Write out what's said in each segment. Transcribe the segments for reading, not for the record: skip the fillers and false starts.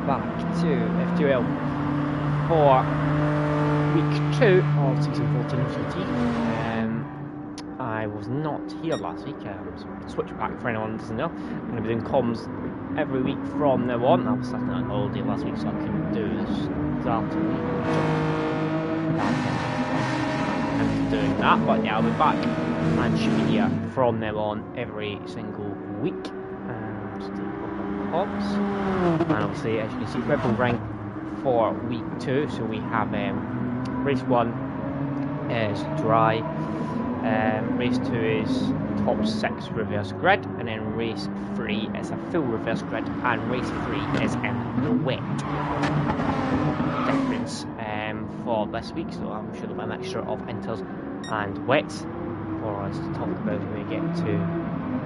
back to FTRL for week 2 of season 14 of GT. I was not here last week, so switch back for anyone who doesn't know. I'm going to be doing comms every week from now on. I was starting on holiday last week, so I couldn't do this start of the week. I'm doing that, but yeah, I'll be back and should be here from now on every single week. Just do comms. And obviously, as you can see, Red Bull rank for week 2. So we have race 1 is dry, race 2 is top 6 reverse grid, and then race 3 is a full reverse grid, and race 3 is in the wet. Difference for this week, so I'm sure there'll be a mixture of inters and wets for us to talk about when we get to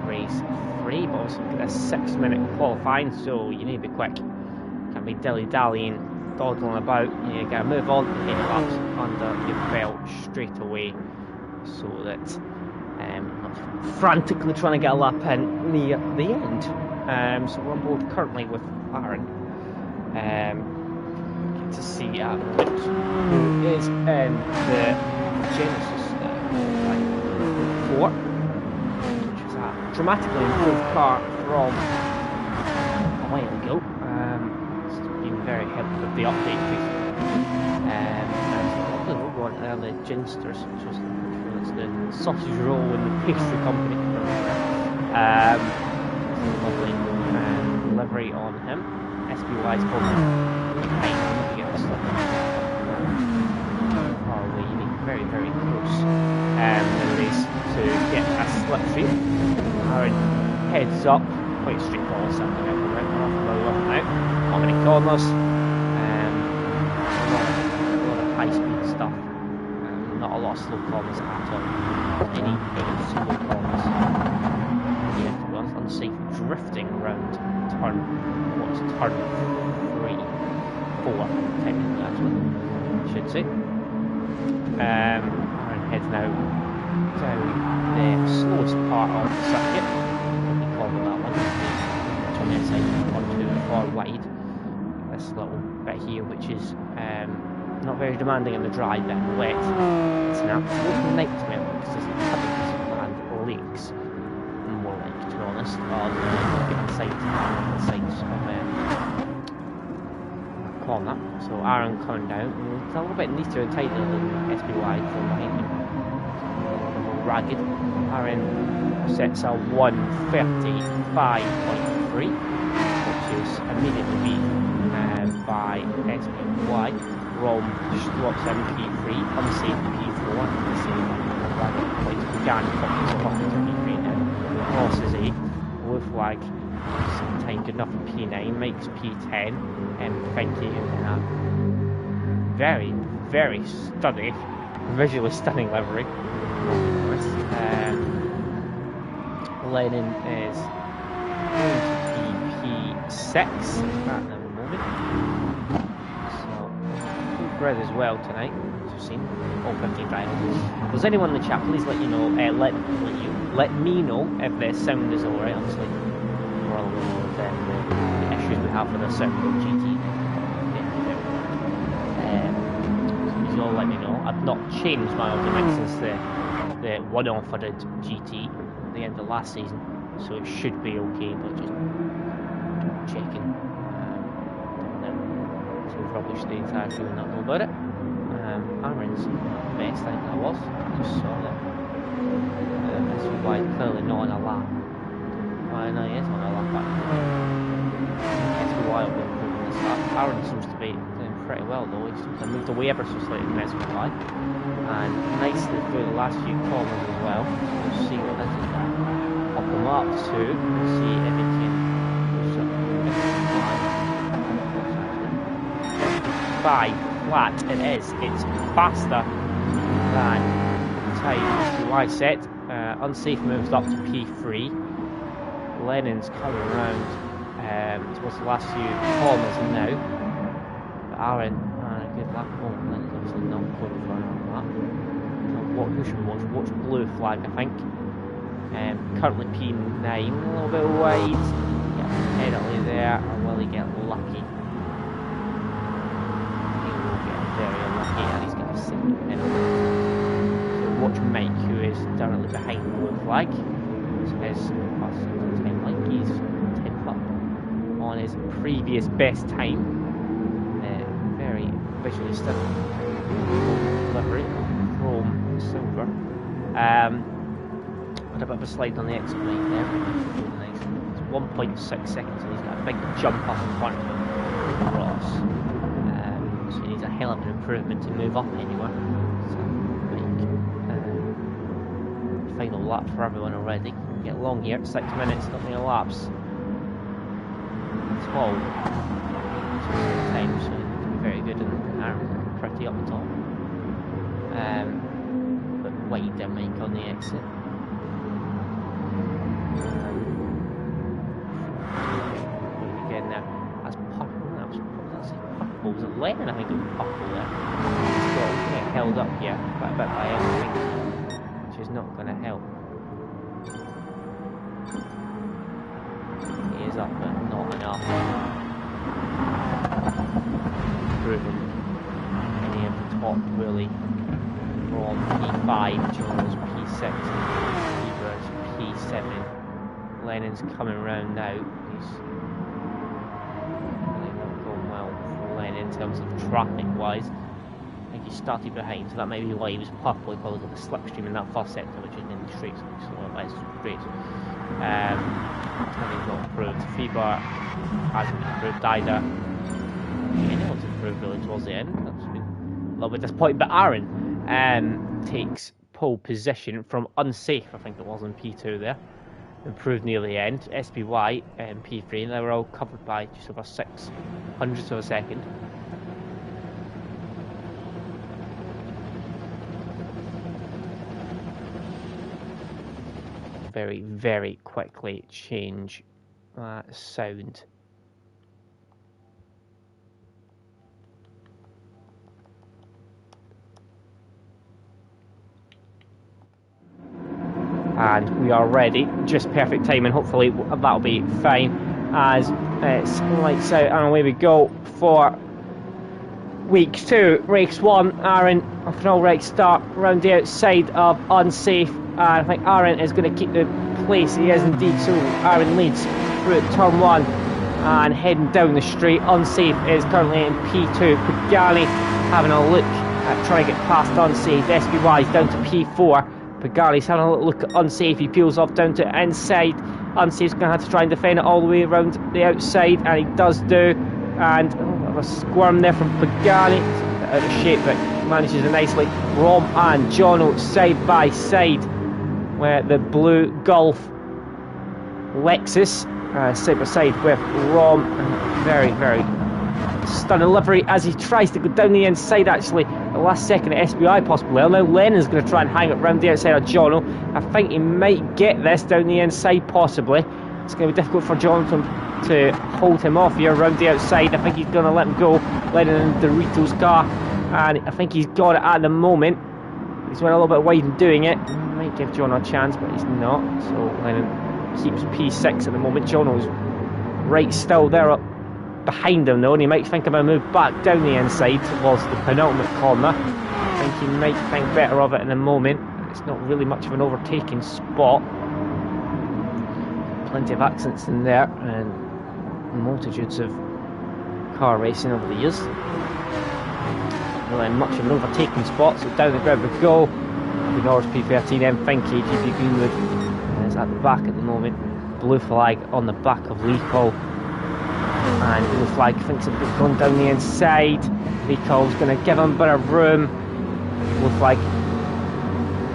race 3. But also we've got a 6-minute qualifying, so you need to be quick. Can't be dilly-dallying, dawdling about. You need to get a move on and get laps under your belt straight away, so that not frantically trying to get a lap in near the end. So we're on board currently with Aaron. Get to see who is in the Genesis 4, which is a dramatically improved car from a while ago. It's been very helpful with the update basically. And the logo on there, the Ginsters, which is the sausage roll in the pastry company. Lovely livery on him. SBY's probably behind him to get the slip. Oh, we're getting very, very close in the race to get a slipstream. Aaron heads up, quite straightforward, something out the right off now. Not many corners, a lot of high speed stuff. Not a lot of slow corners at all. Any slow corners. Yeah, to be honest, unsafe drifting around turn 3, 4, technically actually, I should say. Aaron heads now down the slowest part of the circuit. We call it that one. Turn inside, 1, 2, 4 wide. This little bit here, which is not very demanding in the dry bit, in the wet. It's an absolute nightmare because there's puddles and lakes, more like, to be honest, on the sides of corner. So Aaron coming down, it's a little bit neater and tighter than SBY from behind him. A little ragged. Aaron sets a 1:35.3, which is immediately beat by SBY. Rom drops in P3, unsafe P4, the same like began to P3 now. Crosses A, blue flag, same time good enough for P9, makes P10, and Finky in a very, very stunning, visually stunning livery. Lennon is going to be P6 at the moment. Grid as well tonight, as you've seen, all 15 drivers. If there's anyone in the chat, please let you know. Let me know if the sound is alright. Obviously, we're all aware of the issues we have with the sound of GT. So please all let me know. I've not changed my audio mix since the one-off I did GT at the end of last season, so it should be okay. But just checking. Probably the entire show and not know about it. Aaron's best, I think that was. Just saw that. SBY clearly not on a lap. Well, no, he is on a lap actually. SBY will be improving this lap. Aaron seems to be doing pretty well though. He seems to have moved away ever so slightly from SBY. And nicely through the last few corners as well. We'll see what this is now. Up him up to see if he can push up. 5 flat it is. It's faster than time SBY set. Unsafe moves up to P3. Lennon's coming around towards the last few corners now. But Aaron, a good lap. Oh, Lennon's obviously not going for another lap. Who should we watch? Watch blue flag, I think. Currently P9, a little bit wide. Get penalty there, or will he get lucky? second penalty. So watch Mike, who is directly behind the blue flag. His time like he's 10th up on his previous best time. Very visually stunning delivery, chrome silver. Had a bit of a slide on the exit line there. Really nice. It's 1.6 seconds, and he's got a big jump up in front of him across. So he needs a hell of an improvement to move up anywhere. So final lap for everyone already. Get long here, 6 minutes, not many laps. It's all time, so it can be very good and pretty up the top. But wide there, Mike, on the exit. Again there, that's purple. That's purple. Was it Lennon? I think it was purple there. He's got to get held up here, but a bit by everything, which is not going to help. He is up, but not enough. Improving any of the top really from P5, Jones P6, Beaver's P7. Lennon's coming round now. He's really not going well for Lennon in terms of traffic wise. I think he started behind, so that might be why he was purple. He probably got the slipstream in that first sector, which is in the straights, so that's great. Having not improved. Fever hasn't improved either. Anyone's improved really towards the end. That's been a little bit disappointing. But Aaron takes pole position from unsafe, I think it was, in P2 there. Improved near the end. SPY and P3, and they were all covered by just over 600ths of a second. Very, very quickly change sound. And we are ready, just perfect timing. Hopefully that'll be fine as it's lights out, and away we go for week 2, race 1. Aaron off an all-right start round the outside of unsafe. I think Aaron is going to keep the place. He is indeed. So Aaron leads through turn 1 and heading down the straight. Unsafe is currently in P2. Pagani having a look at trying to get past unsafe. SPY is down to P4. Pagani's having a little look at unsafe. He peels off down to inside. Unsafe's going to have to try and defend it all the way around the outside, and he does do. And a bit of a squirm there from Pagani. It's out of shape, but manages it nicely. Rom and Jono side by side, where the blue Golf Lexus side by side with Rom. Very, very stunning livery as he tries to go down the inside. Actually, the last second at SBI possibly. Well, now Lennon's going to try and hang it round the outside of Jono. I think he might get this down the inside possibly. It's going to be difficult for Johnson to hold him off here around the outside. I think he's going to let him go. Lennon in Dorito's car, and I think he's got it at the moment. He's went a little bit wide in doing it. Might give Jono a chance, but he's not. So Lennon keeps P6 at the moment. Jono's right still there up behind him though, and he might think about a move back down the inside towards the penultimate corner. I think he might think better of it in a moment. It's not really much of an overtaking spot. Plenty of accidents in there and multitudes of car racing over the years. Really much of an overtaking spot, so down the ground we go. The Norris P13 M Finky, GP Greenwood is at the back at the moment. Blue flag on the back of Lee-Cole. And blue flag thinks of going down the inside. Lee-Cole's going to give him a bit of room. Blue flag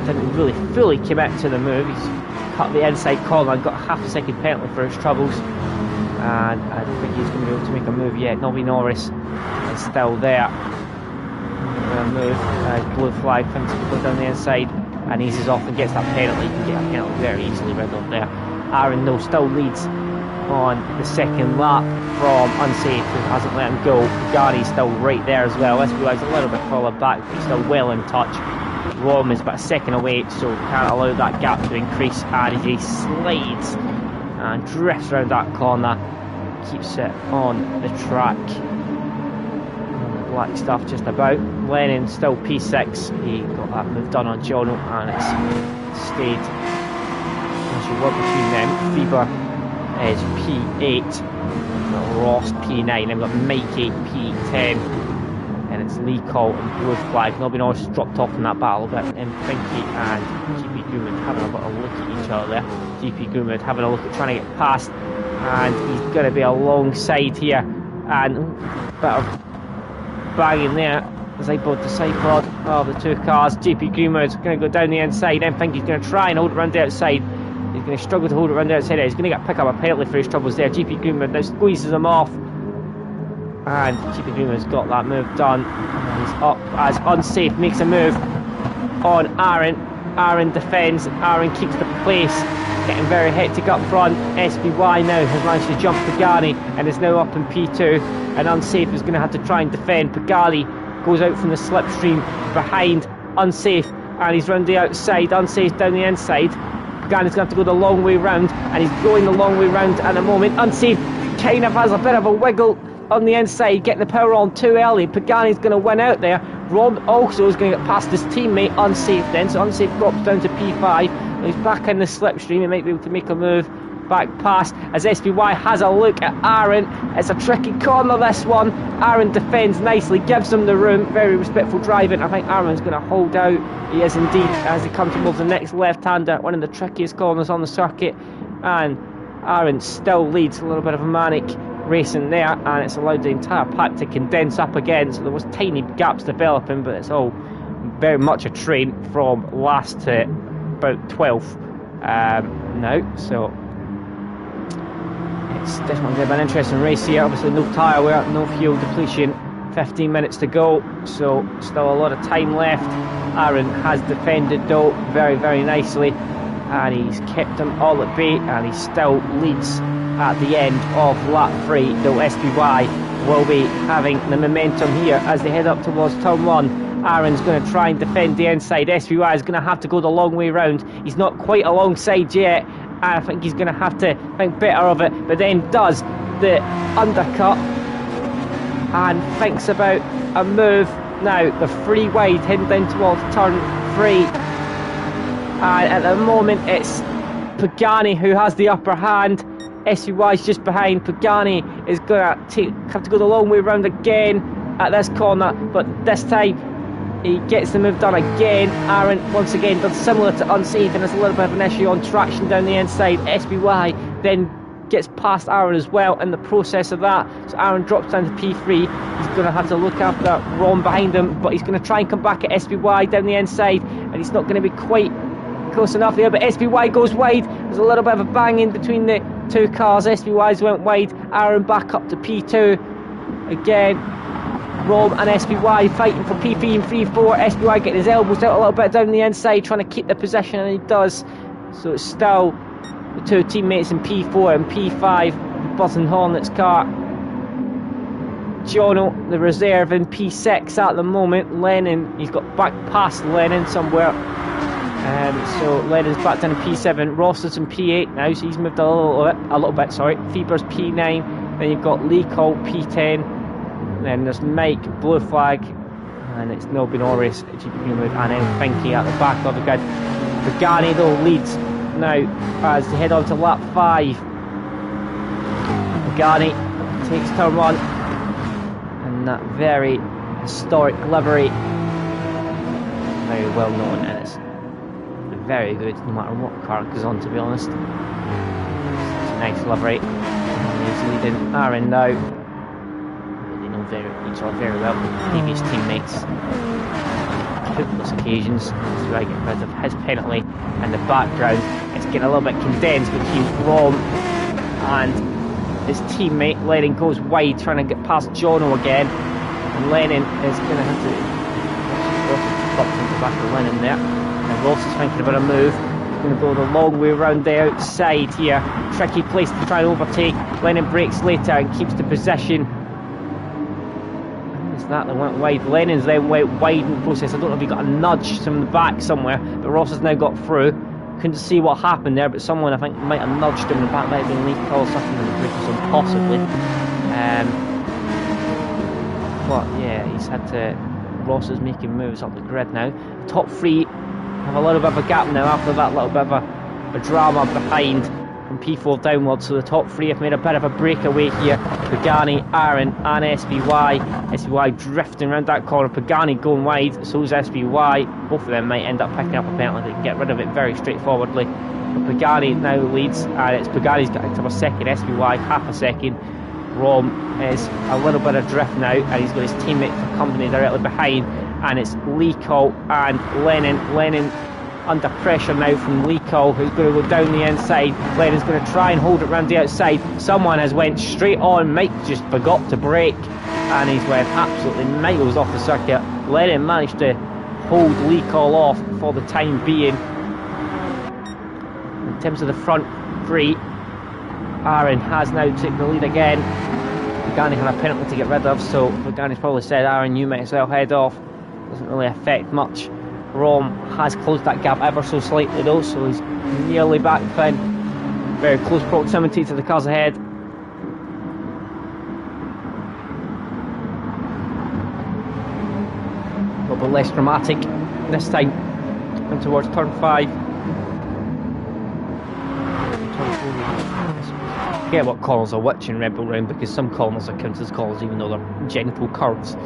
didn't really fully commit to the move. He's cut the inside corner and got a half a second penalty for his troubles. And I don't think he's going to be able to make a move yet. Nobby Norris is still there. Move. Blue flag thinks to go down the inside and eases off and gets that penalty. He can get a penalty very easily rid of there. Aaron though still leads on the second lap from unsafe, who hasn't let him go. Pagani's still right there as well. SBY's a little bit further back, but he's still well in touch. Rom is about a second away, so can't allow that gap to increase. And as he slides and drifts around that corner, keeps it on the track. Black stuff just about. Lennon still P6. He got that move done on Jono, and it's stayed. As you work between them, Fever is P8, we've got Ross P9, and we've got Mikey P10, and it's Lee Cole and Blue Flag. Nobody knows dropped off in that battle, but Finky and GP Goomid having a bit of a look at each other there. GP Goomid having a look at trying to get past, and he's going to be alongside here, and a bit of banging there as they both deciphered the two cars. GP Goomid going to go down the inside, and Finky's going to try and hold it around the outside. He's going to struggle to hold it around the outside. He's going to pick up a penalty for his troubles there. GP Goomid now squeezes him off, and GP Goomid's got that move done. And he's up as Unsafe makes a move on Aaron. Aaron defends. Aaron keeps the place, getting very hectic up front. SBY now has managed to jump Pagani and is now up in P2. And Unsafe is going to have to try and defend. Pagani goes out from the slipstream behind Unsafe, and he's round the outside. Unsafe down the inside. Pagani's going to have to go the long way round, and he's going the long way round at the moment. Unsafe kind of has a bit of a wiggle on the inside, getting the power on too early. Pagani's going to win out there. Rob also is going to get past his teammate Unsafe then, so Unsafe drops down to P5. He's back in the slipstream. He might be able to make a move back past as SBY has a look at Aaron. It's a tricky corner, this one. Aaron defends nicely, gives him the room. Very respectful driving. I think Aaron's going to hold out. He is indeed, as he comes towards the next left-hander, one of the trickiest corners on the circuit. And Aaron still leads. A little bit of a manic racing there, and it's allowed the entire pack to condense up again. So there was tiny gaps developing, but it's all very much a train from last to about 12th now. So it's definitely going to be an interesting race here. Obviously no tyre wear, no fuel depletion, 15 minutes to go, so still a lot of time left. Aaron has defended though very, very nicely, and he's kept him all at bay, and he still leads at the end of lap 3, though SBY will be having the momentum here as they head up towards turn 1. Aaron's going to try and defend the inside. SBY is going to have to go the long way round. He's not quite alongside yet. I think he's going to have to think better of it, but then does the undercut and thinks about a move. Now the free wide heading down towards turn 3, and at the moment it's Pagani who has the upper hand. SBY is just behind. Pagani is going to have to go the long way round again at this corner, but this time he gets the move done again. Aaron once again does similar to Unsafe, and there's a little bit of an issue on traction down the inside. SBY then gets past Aaron as well in the process of that, so Aaron drops down to P3. He's going to have to look after Ron behind him, but he's going to try and come back at SBY down the inside, and he's not going to be quite close enough here, but SBY goes wide. There's a little bit of a bang in between the two cars. SBY's went wide. Aaron back up to P2 again. Rob and SBY fighting for P3 and 3-4. SBY getting his elbows out a little bit down the inside, trying to keep the position, and he does. So it's still the two teammates in P4 and P5. Button Hornet's car. Jono, the reserve, in P6 at the moment. Lennon, he's got back past Lennon somewhere. So Lennon's back down in P7. Ross is in P8 now, so he's moved a little bit. Sorry. Feber's P9. Then you've got Lee Cole P10. Then there's Mike, Blue Flag, and it's Nobby Norris, GP Greenwood, and then Finky at the back of the grid. Pagani though leads now as they head on to lap 5. Pagani takes turn 1, and that very historic livery, very well known, and it's very good no matter what car it goes on, to be honest. It's a nice livery, and he's leading Aaron now. Each other very well with previous teammates on countless occasions. So I get rid of his penalty in the background. It's getting a little bit condensed between Rom and his teammate. Lennon goes wide, trying to get past Jono again, and Lennon is going to have to pop into the back of Lennon there. And Ross is thinking about a move. He's going to go the long way around the outside here. Tricky place to try and overtake. Lennon brakes later and keeps the position. That they went wide. Lennon's then went wide in the process. I don't know if he got a nudge from the back somewhere, but Ross has now got through. Couldn't see what happened there, but someone I think might have nudged him in the back. Might have been Lee Cole, something in the bridge or something, possibly. But yeah, he's had to Ross is making moves up the grid now. The top three have a little bit of a gap now after that little bit of a drama behind from P4 downwards. So the top three have made a bit of a breakaway here. Pagani, Aaron and SBY. SBY drifting around that corner. Pagani going wide, so is SBY. Both of them might end up picking up a penalty. They can get rid of it very straightforwardly. But Pagani now leads, and it's Pagani's got into a second, SBY half a second. Rom is a little bit adrift now, and he's got his teammate for company directly behind, and it's Leeko and Lennon. Lennon under pressure now from Leeko, who's going to go down the inside. Lennon's going to try and hold it round the outside. Someone has went straight on. Mike just forgot to brake, and he's went absolutely miles off the circuit. Lennon managed to hold Leeko off for the time being. In terms of the front three, Aaron has now taken the lead again. Pagani had a penalty to get rid of, so Pagani's probably said, Aaron, you might as well head off. Doesn't really affect much. Rom has closed that gap ever so slightly though, so he's nearly back in very close proximity to the cars ahead. A little bit less dramatic this time, going towards turn 5. I forget what corners are which in Red Bull Round, because some corners are counted as corners even though they're gentle curves. So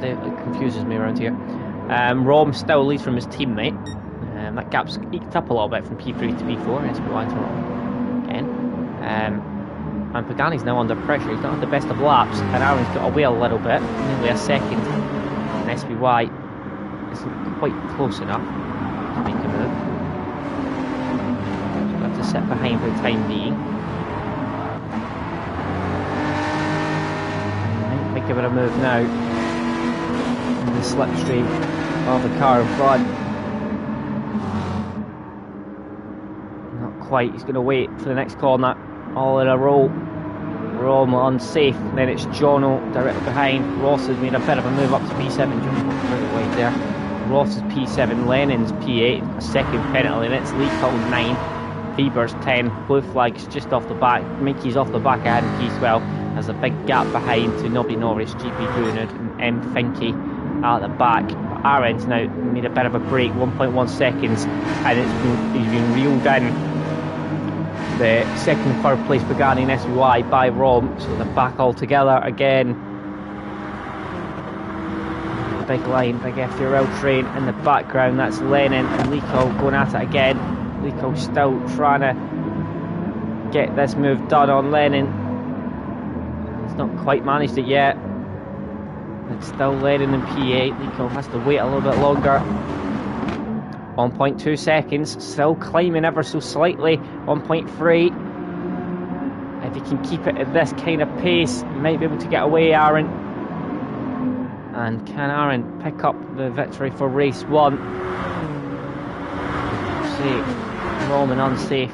it confuses me around here. Rom still leads from his teammate. That gap's eked up a little bit from P3 to P4. SBY to Rom again. And Pagani's now under pressure. He's not had the best of laps, and Aaron's got away a little bit, nearly a second. And SBY isn't quite close enough to make a move. So we'll have to sit behind for the time being. Might give it a move now. The slipstream of the car in front. Not quite, he's going to wait for the next corner. All in a row. Rom unsafe. Then it's Jono directly behind. Ross has made a bit of a move up to P7. Jono right wide there. Ross is P7, Lennon's P8. A second penalty, and it's Leeko 9. Bieber's 10. Blue flag's just off the back. Mickey's off the back ahead in P12. There's a big gap behind to Nobby Norris, GP Boonard and M. Finky at the back. Aaron's now made a bit of a break, 1.1 seconds, and he's been reeled in. The second and third place Pagani and SBY by Rom, so they're back all together again. Big line, big FTRL train in the background. That's Lennon and Leeko going at it again. Leeko still trying to get this move done on Lennon. He's not quite managed it yet. It's still Lennon in P8. Leeko has to wait a little bit longer. 1.2 seconds, still climbing ever so slightly. 1.3. If he can keep it at this kind of pace, he might be able to get away, Aaron. And can Aaron pick up the victory for race 1? See, Roman unsafe.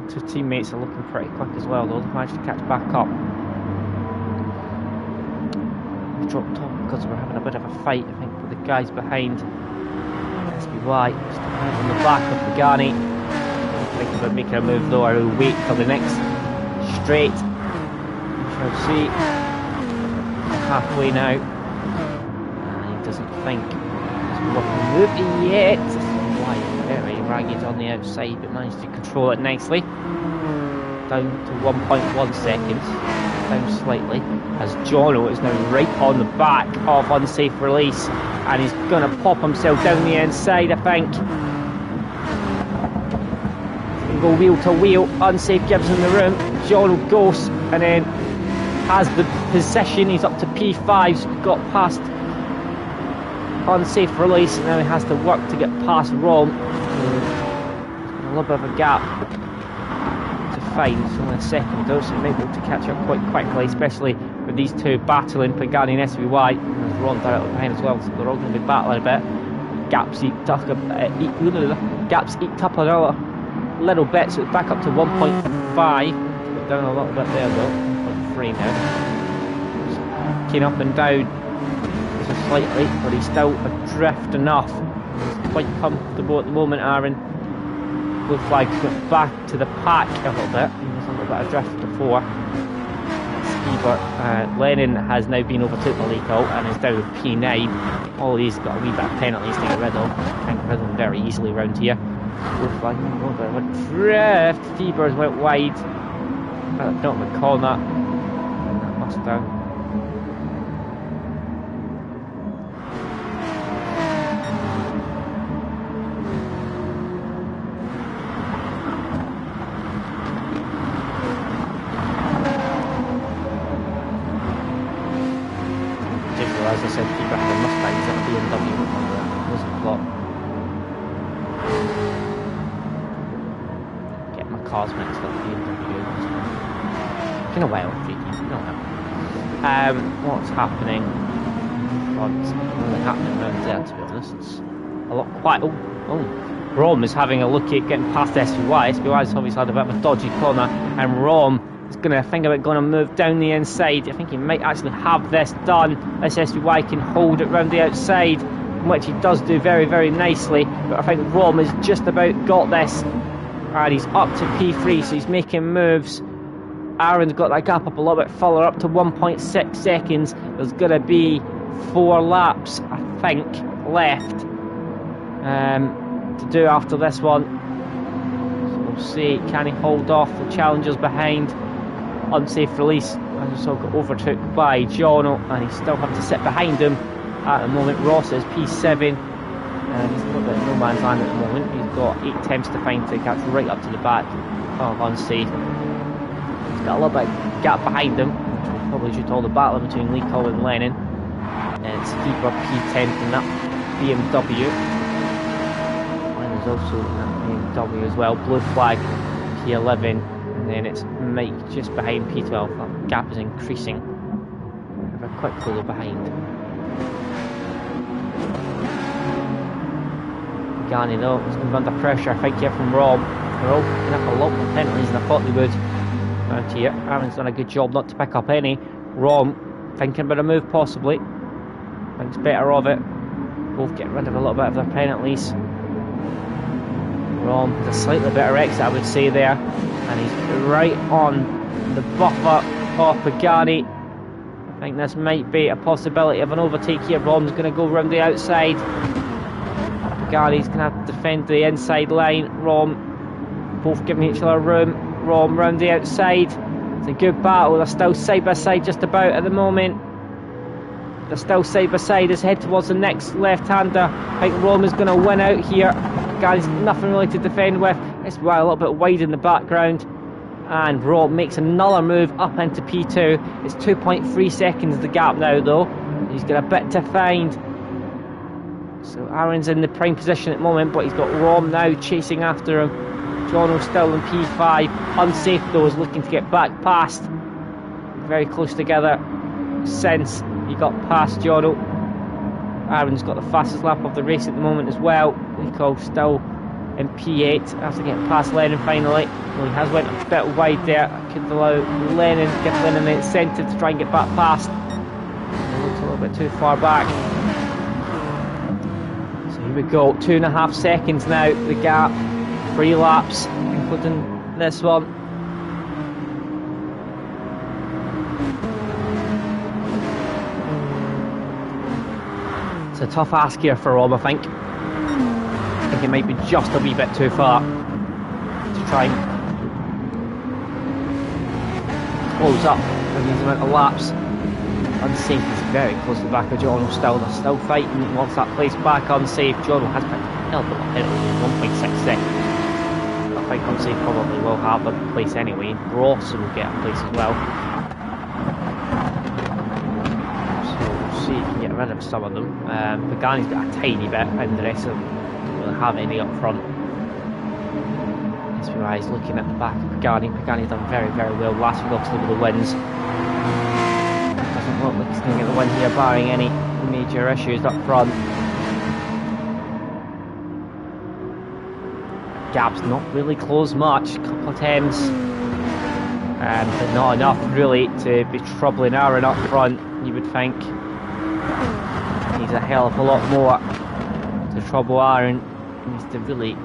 Two teammates are looking pretty quick as well, though. They've managed to catch back up. Dropped top because we're having a bit of a fight, I think, with the guys behind. SBY just on the back of Pagani. Think about making a move though, I will wait for the next straight. We shall see. Halfway now. And he doesn't think he's moving yet. SBY very ragged on the outside, but managed to control it nicely. Down to 1.1 seconds. Down slightly, as Jono is now right on the back of unsafe release, and he's going to pop himself down the inside, I think. He's going to go wheel to wheel. Unsafe gives him the room. Jono goes and then has the position. He's up to P5, so he's got past unsafe release, and now he has to work to get past Rom. A little bit of a gap. It's only a second though, so he might be able to catch up quite quickly, especially with these two battling, Pagani and SBY. There's Ron directly behind as well, so they're all going to be battling a bit. Gaps eked up another little bit, so it's back up to 1.5. Down a little bit there though, 1.3 now. Kicking up and down just slightly, but he's still adrift enough. He's quite comfortable at the moment, Aaron. Blue flag got back to the pack a little bit. He was a little bit adrift before. Bieber. Lennon has now been overtook by Leacolt and is down with P9. All these got a wee bit of penalties to get rid of. Can't get rid of them very easily around here. Went drift. Bieber's went wide. I don't recall that. That must have. As I said, Bieber had a Mustang, he's at a BMW. Wasn't a lot. Get my cars mixed up, BMW. In a while, GT, no. What's happening? What's really happening around there, to be honest? It's a lot quiet. Rom is having a look at getting past SVY. SVY's obviously had a bit of a dodgy corner, and Rom is going to think about going to move down the inside. I think he might actually have this done. This SVY can hold it round the outside, which he does do very, very nicely. But I think Rom has just about got this. And he's up to P3, so he's making moves. Aaron's got that gap up a little bit further, up to 1.6 seconds. There's going to be 4 laps, I think, left to do after this one. So we'll see, can he hold off the challengers behind? Unsafe release, and also got overtook by Jono, and he's still having to sit behind him at the moment. Ross is P7, and he's a little bit of no man's land at the moment. He's got 8 attempts to find to catch right up to the back of Unsafe. He's got a little bit of gap behind him, which will probably due to all the battle between Leacolt and Lennon. And it's Keeper P10 from that BMW. Lennon's also in that BMW as well. Blue flag P11. And then it's Mike just behind P12. That gap is increasing ever quickly they're behind. Pagani though is going to be under pressure, I think, here from Rob. They're all picking up a lot more penalties than I thought they would around here. Aaron's done a good job not to pick up any. Rom thinking about a move possibly. Thinks better of it. Both getting rid of a little bit of their penalties. Rom has a slightly better exit, I would say, there, and he's right on the buffer of Pagani. I think this might be a possibility of an overtake here. Rom's going to go around the outside. Pagani's going to have to defend the inside line. Rom both giving each other room. Rom round the outside. It's a good battle. They're still side by side just about at the moment. They're still side by side. Let's head towards the next left-hander. I think Rom is going to win out here. Guys, nothing really to defend with. It's a little bit wide in the background. And Rom makes another move up into P2. It's 2.3 seconds the gap now, though. He's got a bit to find. So Aaron's in the prime position at the moment, but he's got Rom now chasing after him. Jono's still in P5. Unsafe, though, is looking to get back past. Very close together since he got past Jono. Aaron's got the fastest lap of the race at the moment as well. Leacolt still in P8 after getting past Lennon finally. Well, he has went a bit wide there. Could allow Lennon to get Lennon the incentive to try and get back past. He looks a little bit too far back. So here we go, 2.5 seconds now, the gap. 3 laps, including this one. It's a tough ask here for Rob, I think. I think it might be just a wee bit too far to try and close up with these amount of laps. Unsafe is very close to the back of Jono still. They're still fighting, wants that place back. Unsafe, Jono has picked a little bit of penalty, 1.6 seconds. I think Unsafe probably will have a place anyway. Ross will get a place as well. See if you can get rid of some of them. Pagani's got a tiny bit, and the rest of them don't really have any up front. SPY is looking at the back of Pagani. Pagani's done very, very well last week, obviously, with the wins. Doesn't look like he's going to get the win here, barring any major issues up front. Gap's not really closed much. A couple of attempts, but not enough really to be troubling Aaron up front, you would think. Needs a hell of a lot more to trouble Aaron. He needs to really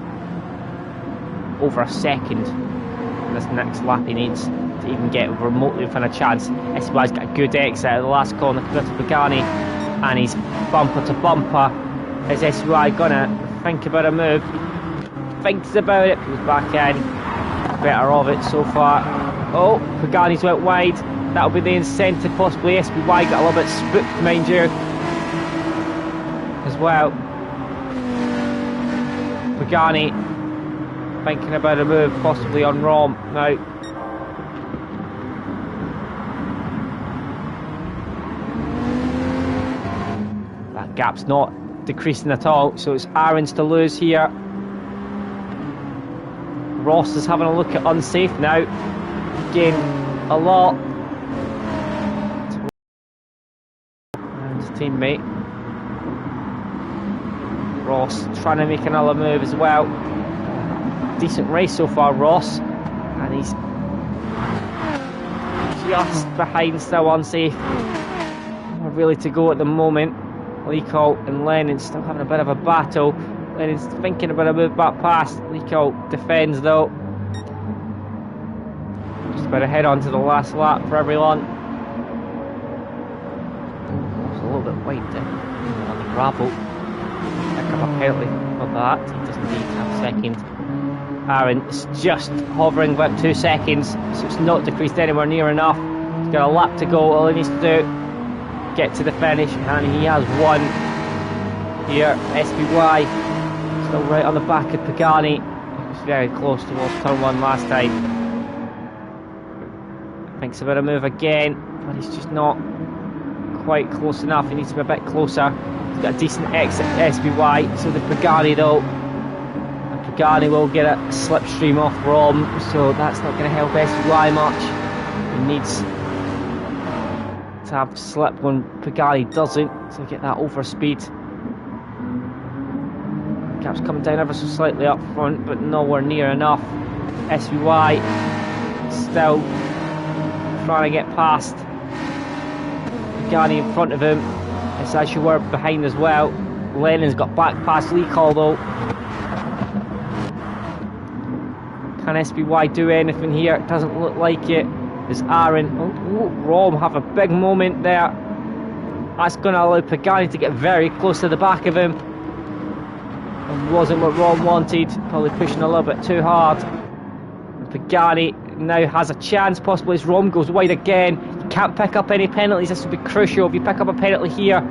over a second in this next lap he needs to even get remotely within a chance. SBY's got a good exit at the last corner compared to Pagani, and he's bumper to bumper. Is SBY gonna think about a move? Thinks about it, goes back in. Better of it so far. Oh, Pagani's went wide. That'll be the incentive, possibly. SBY got a little bit spooked, mind you, as well. Pagani thinking about a move, possibly on Rom now. That gap's not decreasing at all, so it's Aaron's to lose here. Ross is having a look at unsafe now. Again, a lot. And his teammate Ross trying to make another move as well. Decent race so far, Ross, and he's just behind, still unsafe. More really to go at the moment. Leakout and Lennon still having a bit of a battle. Lennon's thinking about a move back past. Leakout defends though. Just about to head on to the last lap for everyone. It's a little bit wide there on the gravel. Pick up a penalty for that. He does indeed have second. Aaron is just hovering about 2 seconds, so it's not decreased anywhere near enough. He's got a lap to go. All he needs to do, get to the finish, and he has won here. SBY still right on the back of Pagani. He was very close towards turn 1 last time. Thinks about a move again, but he's just not quite close enough. He needs to be a bit closer. He's got a decent exit to SBY, so the Pagani though. And Pagani will get a slipstream off Rom, so that's not going to help SBY much. He needs to have slip when Pagani doesn't, so get that overspeed. Gap's coming down ever so slightly up front, but nowhere near enough. SBY still trying to get past Pagani in front of him. It's actually we're behind as well. Lennon's got back past Leakout though. Can SBY do anything here? It doesn't look like it. Is Aaron. Oh, Rom have a big moment there. That's going to allow Pagani to get very close to the back of him. It wasn't what Rom wanted. Probably pushing a little bit too hard. And Pagani now has a chance, possibly, as Rom goes wide again. You can't pick up any penalties. This will be crucial. If you pick up a penalty here,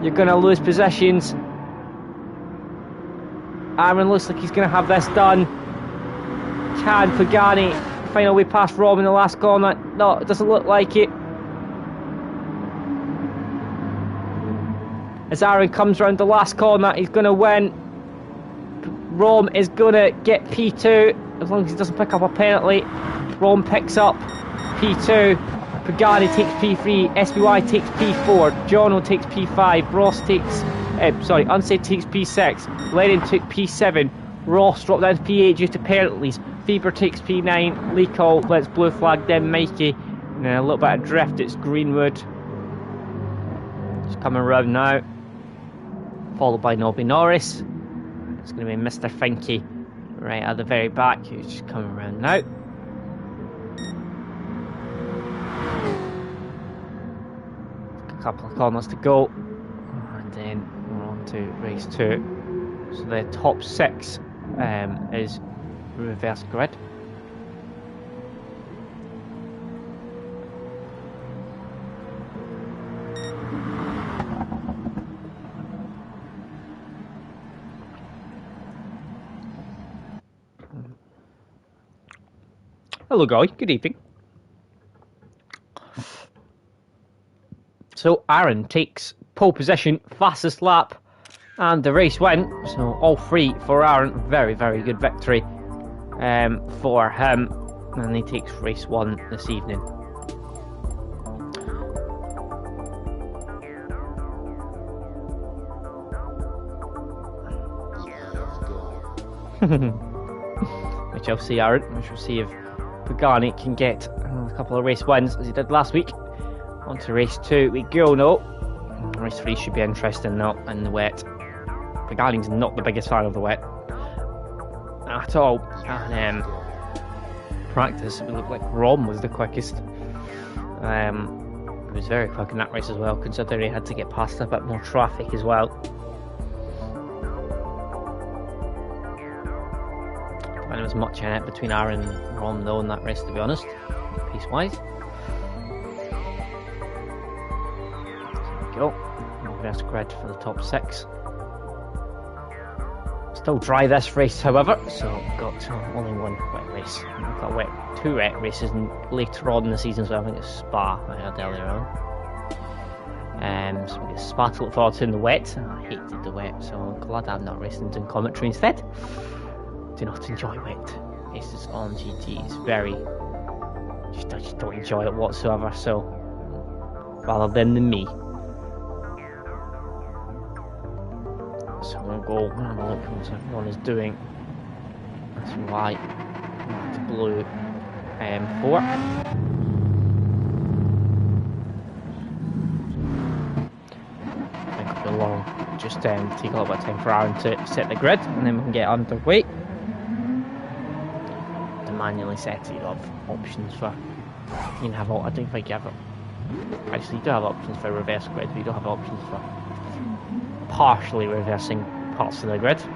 you're going to lose positions. Aaron looks like he's going to have this done. Can Pagani find a way past Rom in the last corner? No, it doesn't look like it. As Aaron comes round the last corner, he's going to win. Rom is going to get P2 as long as he doesn't pick up a penalty. Rom picks up P2. Pagani takes P3. SBY takes P4. Jono takes P5. Ross takes... Unsafe takes P6. Lennon took P7. Ross dropped down to P8 due to penalties. Faber takes P9. Leakout lets blue flag, then Mikey. And then a little bit of drift, it's Greenwood. Just coming around now. Followed by Nobby Norris. It's going to be Mr. Finky right at the very back, who's just coming around now. A couple of corners to go. And then we're on to race 2. So the top 6 is reverse grid. Hello guys, good evening. So Aaron takes pole position, fastest lap, and the race win. So all 3 for Aaron. Very, very good victory for him, and he takes race 1 this evening. We shall see, Aaron. We shall see if Pagani can get a couple of race wins as he did last week. On to race 2 we go now. Race 3 should be interesting though, in the wet. Pagani's not the biggest fan of the wet at all, and practice, it looked like Rom was the quickest. He was very quick in that race as well, considering he had to get past a bit more traffic as well. And there was much in it between Aaron and Rom though in that race, to be honest, pace-wise. There we go. Reverse grid for the top 6. Still dry this race, however, so I've got only one wet race. I've got 2 wet races later on in the season, so I think it's Spa I heard earlier on. So we get Spa to look forward to in the wet. I hated the wet, so I'm glad I'm not racing in commentary instead. Do not enjoy wet races on GT. It's very... I just don't enjoy it whatsoever, so... rather than me. So we'll go and have a look at what everyone is doing. That's white, that's blue, 4. I think it'll be long. Just take a little bit of time for Aaron to set the grid, and then we can get underway. To manually set it, you have options for. You can have. I don't think you have. Actually, you do have options for reverse grid, but you don't have options for partially reversing parts of the grid. It's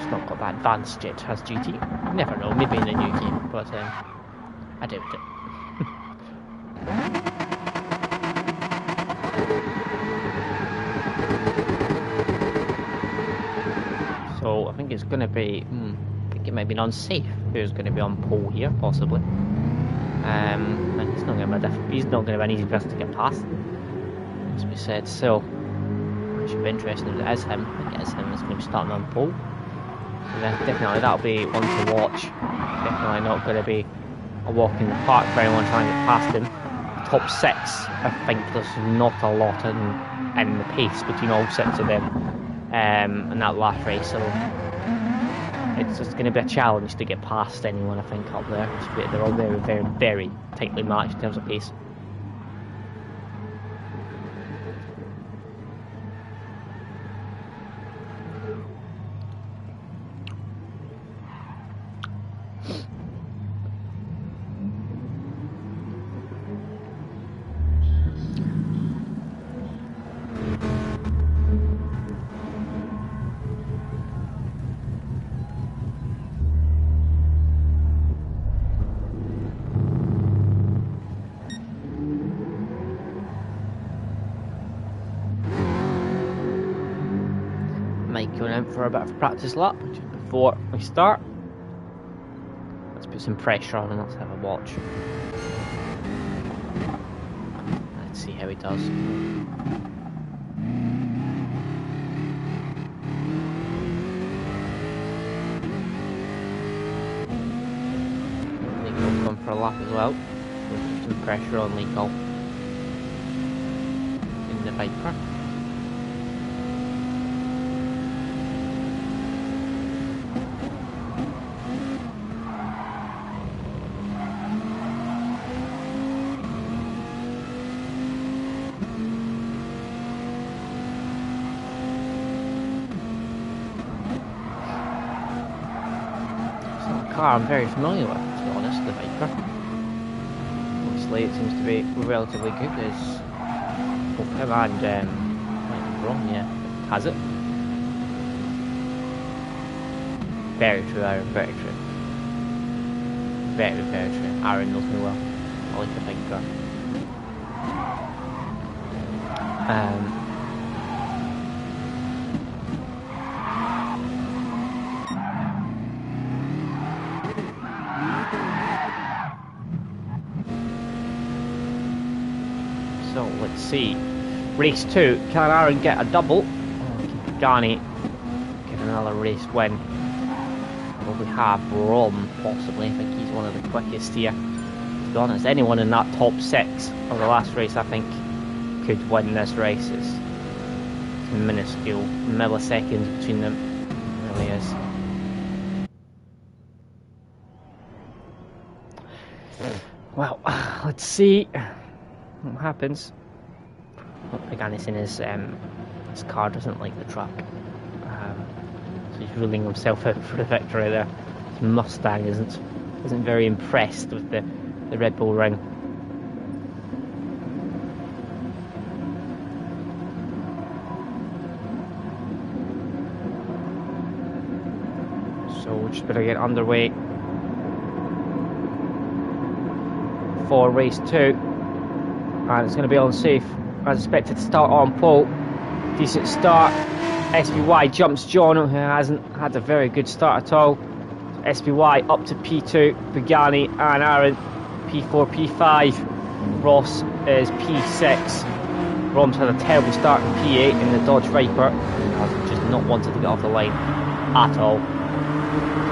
not got that advanced yet, has GT. You never know, maybe in a new game, but I doubt it. So I think it's going to be, I think it might be unsafe who's going to be on pole here, possibly. And he's not going to be an easy person to get past. As we said, so it should be interesting if it is him. I think it is him that's going to be starting on pole. So then definitely that'll be one to watch. Definitely not going to be a walk in the park for anyone trying to get past him. Top 6, I think there's not a lot in the pace between all 6 of them in that last race. So it's just going to be a challenge to get past anyone, I think, up there. They're all very, very, very tightly matched in terms of pace. Going in for a bit of a practice lap just before we start. Let's put some pressure on and let's have a watch. Let's see how he does. Leaco's going for a lap as well. Put some pressure on Leaco in the Viper. I'm very familiar with, to be honest, the Viper. Obviously it seems to be relatively good, as both him and might be wrong, yeah, has it. Very true, Aaron, very true. Very, very true. Aaron knows me well. I like the Viper. So let's see. Race 2, can Aaron get a double? Can Johnny get another race win? Will we have Rom possibly? I think he's one of the quickest here. To be honest, anyone in that top 6 of the last race I think could win this race. It's minuscule milliseconds between them. It really is. Well, let's see what happens. Again, in his car doesn't like the track, so he's ruling himself out for the victory there. Mustang isn't very impressed with the Red Bull Ring. So we're just better get underway for race 2, and it's going to be unsafe as expected to start on pole. Decent start. SBY jumps Jono, who hasn't had a very good start at all. SBY up to P2, Pagani and Aaron P4, P5. Ross is P6. Rom's had a terrible start in P8 in the Dodge Viper. Has just not wanted to get off the line at all.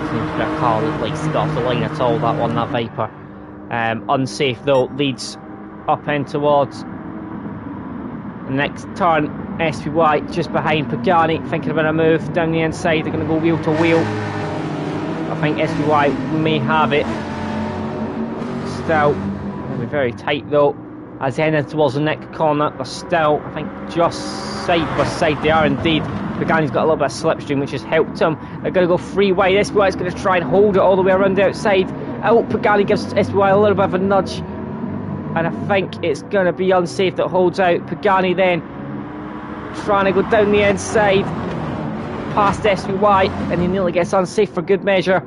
Seems to be a car that likes to get off the line at all, that one, that Viper. Unsafe though, leads up in towards the next turn. SPY just behind Pagani, thinking about a move down the inside. They're going to go wheel to wheel. I think SPY may have it. Still, going to be very tight though. As they head towards the next corner, they're still, I think, just side by side. They are indeed. Pagani's got a little bit of slipstream, which has helped him. They're going to go 3 wide. SPY is going to try and hold it all the way around the outside. Out, Pagani gives SPY a little bit of a nudge, and I think it's going to be unsafe that holds out. Pagani then trying to go down the inside past SPY, and he nearly gets unsafe for good measure.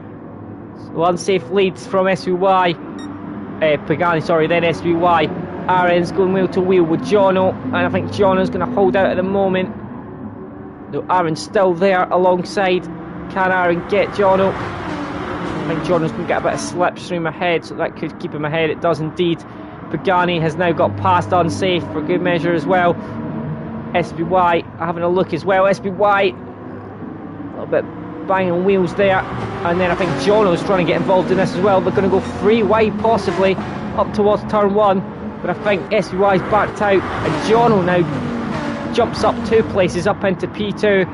So unsafe leads from SPY, Pagani, sorry, then SPY. Aaron's going wheel to wheel with Jono, and I think Jono's going to hold out at the moment. Though Aaron's still there alongside. Can Aaron get Jono? I think Jono's going to get a bit of slipstream ahead, so that could keep him ahead. It does indeed. Pagani has now got past unsafe for good measure as well. SPY having a look as well. SPY a little bit banging wheels there, and then I think Jono's trying to get involved in this as well. They're going to go 3 wide possibly up towards turn 1, but I think SPY's backed out, and Jono now jumps up 2 places up into P2.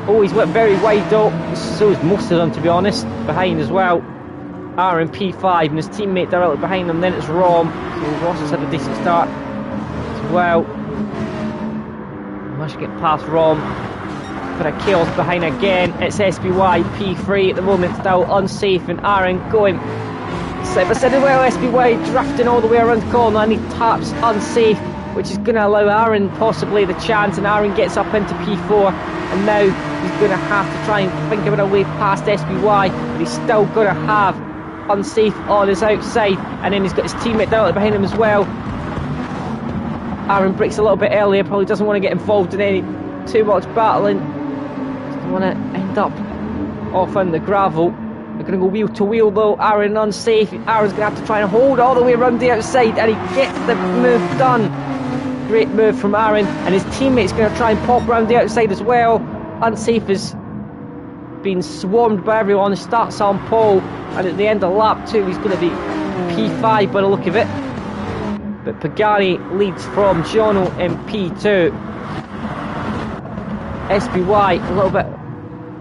Oh, he's went very wide though, so is most of them to be honest, behind as well. Aaron P5 and his teammate directly behind them, then it's Rom. So Ross has had a decent start as well. Managed to get past Rom, but a chaos behind again. It's SPY P3 at the moment, still unsafe, and Aaron going side by side as well. SPY drafting all the way around the corner, and he taps unsafe, which is going to allow Aaron possibly the chance, and Aaron gets up into P4, and now he's going to have to try and think about a way past SPY, but he's still going to have unsafe on his outside, and then he's got his teammate directly behind him as well. Aaron breaks a little bit earlier, probably doesn't want to get involved in any too much battling. Doesn't want to end up off on the gravel. They're going to go wheel to wheel though. Aaron unsafe. Aaron's going to have to try and hold all the way around the outside, and he gets the move done. Great move from Aaron, and his teammate's going to try and pop around the outside as well. Unsafe has been swarmed by everyone. He starts on pole, and at the end of lap 2 he's going to be P5 by the look of it. But Pagani leads from Jono in P2. SPY a little bit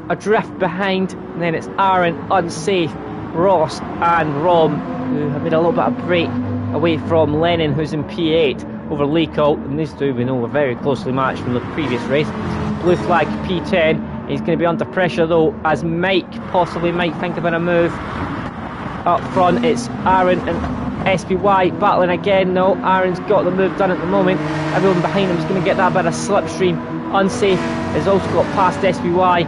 adrift behind, and then it's Aaron unsafe, Ross and Rom, who have made a little bit of break away from Lennon, who's in P8 over Leacolt, and these two we know were very closely matched from the previous race. Blue flag P10. He's going to be under pressure though, as Mike possibly might think about a move. Up front it's Aaron and SPY battling again. No, Aaron's got the move done at the moment. Everyone behind him is going to get that bit of slipstream. Unsafe has also got past SPY,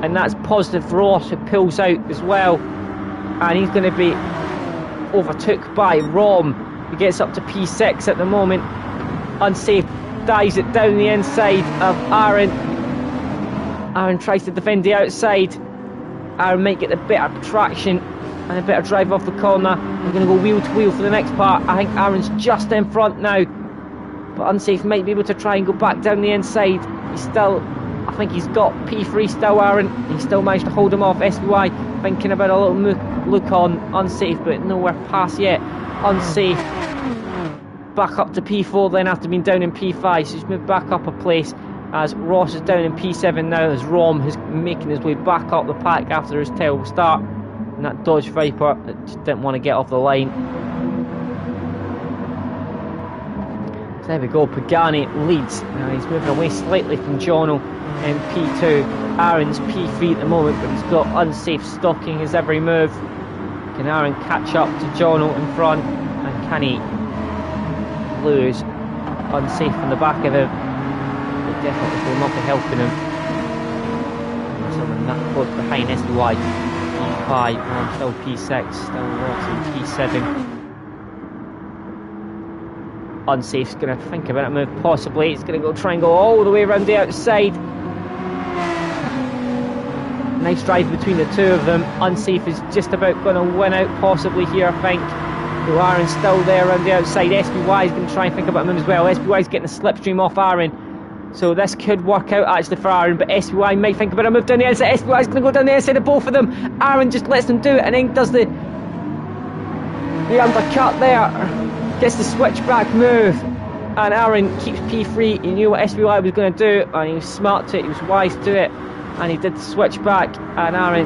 and that's positive for Ross, who pulls out as well, and he's going to be overtook by Rom, who gets up to P6 at the moment. Unsafe dives it down the inside of Aaron. Aaron tries to defend the outside. Aaron might get a bit of traction and a bit of drive off the corner. We're going to go wheel to wheel for the next part. I think Aaron's just in front now, but Unsafe might be able to try and go back down the inside. He's still, I think he's got P3 still, Aaron. He still managed to hold him off. SPY thinking about a little look on Unsafe, but nowhere past yet. Unsafe back up to P4 then after being down in P5, so he's moved back up a place, as Ross is down in P7 now, as Rom is making his way back up the pack after his terrible start. And that Dodge Viper that just didn't want to get off the line. So there we go, Pagani leads. Now he's moving away slightly from Jono in P2. Aaron's P3 at the moment, but he's got unsafe stalking his every move. Can Aaron catch up to Jono in front? And can he lose unsafe from the back of him? It definitely will not be helping him. Someone that close behind SBY. P5, still P6, still Rossi P7. Unsafe's going to think about a move, possibly. He's going to go try and go all the way around the outside. Nice drive between the two of them. Unsafe is just about going to win out, possibly here, I think. So Aaron's still there around the outside. SBY is going to try and think about him as well. SBY is getting the slipstream off Aaron. So this could work out actually for Aaron, but SBY might think about a move down the inside. SBY is going to go down the inside of both of them. Aaron just lets them do it and then does the undercut there. Gets the switchback move, and Aaron keeps P3. He knew what SBY was going to do, and he was smart to it, he was wise to it, and he did the switchback, and Aaron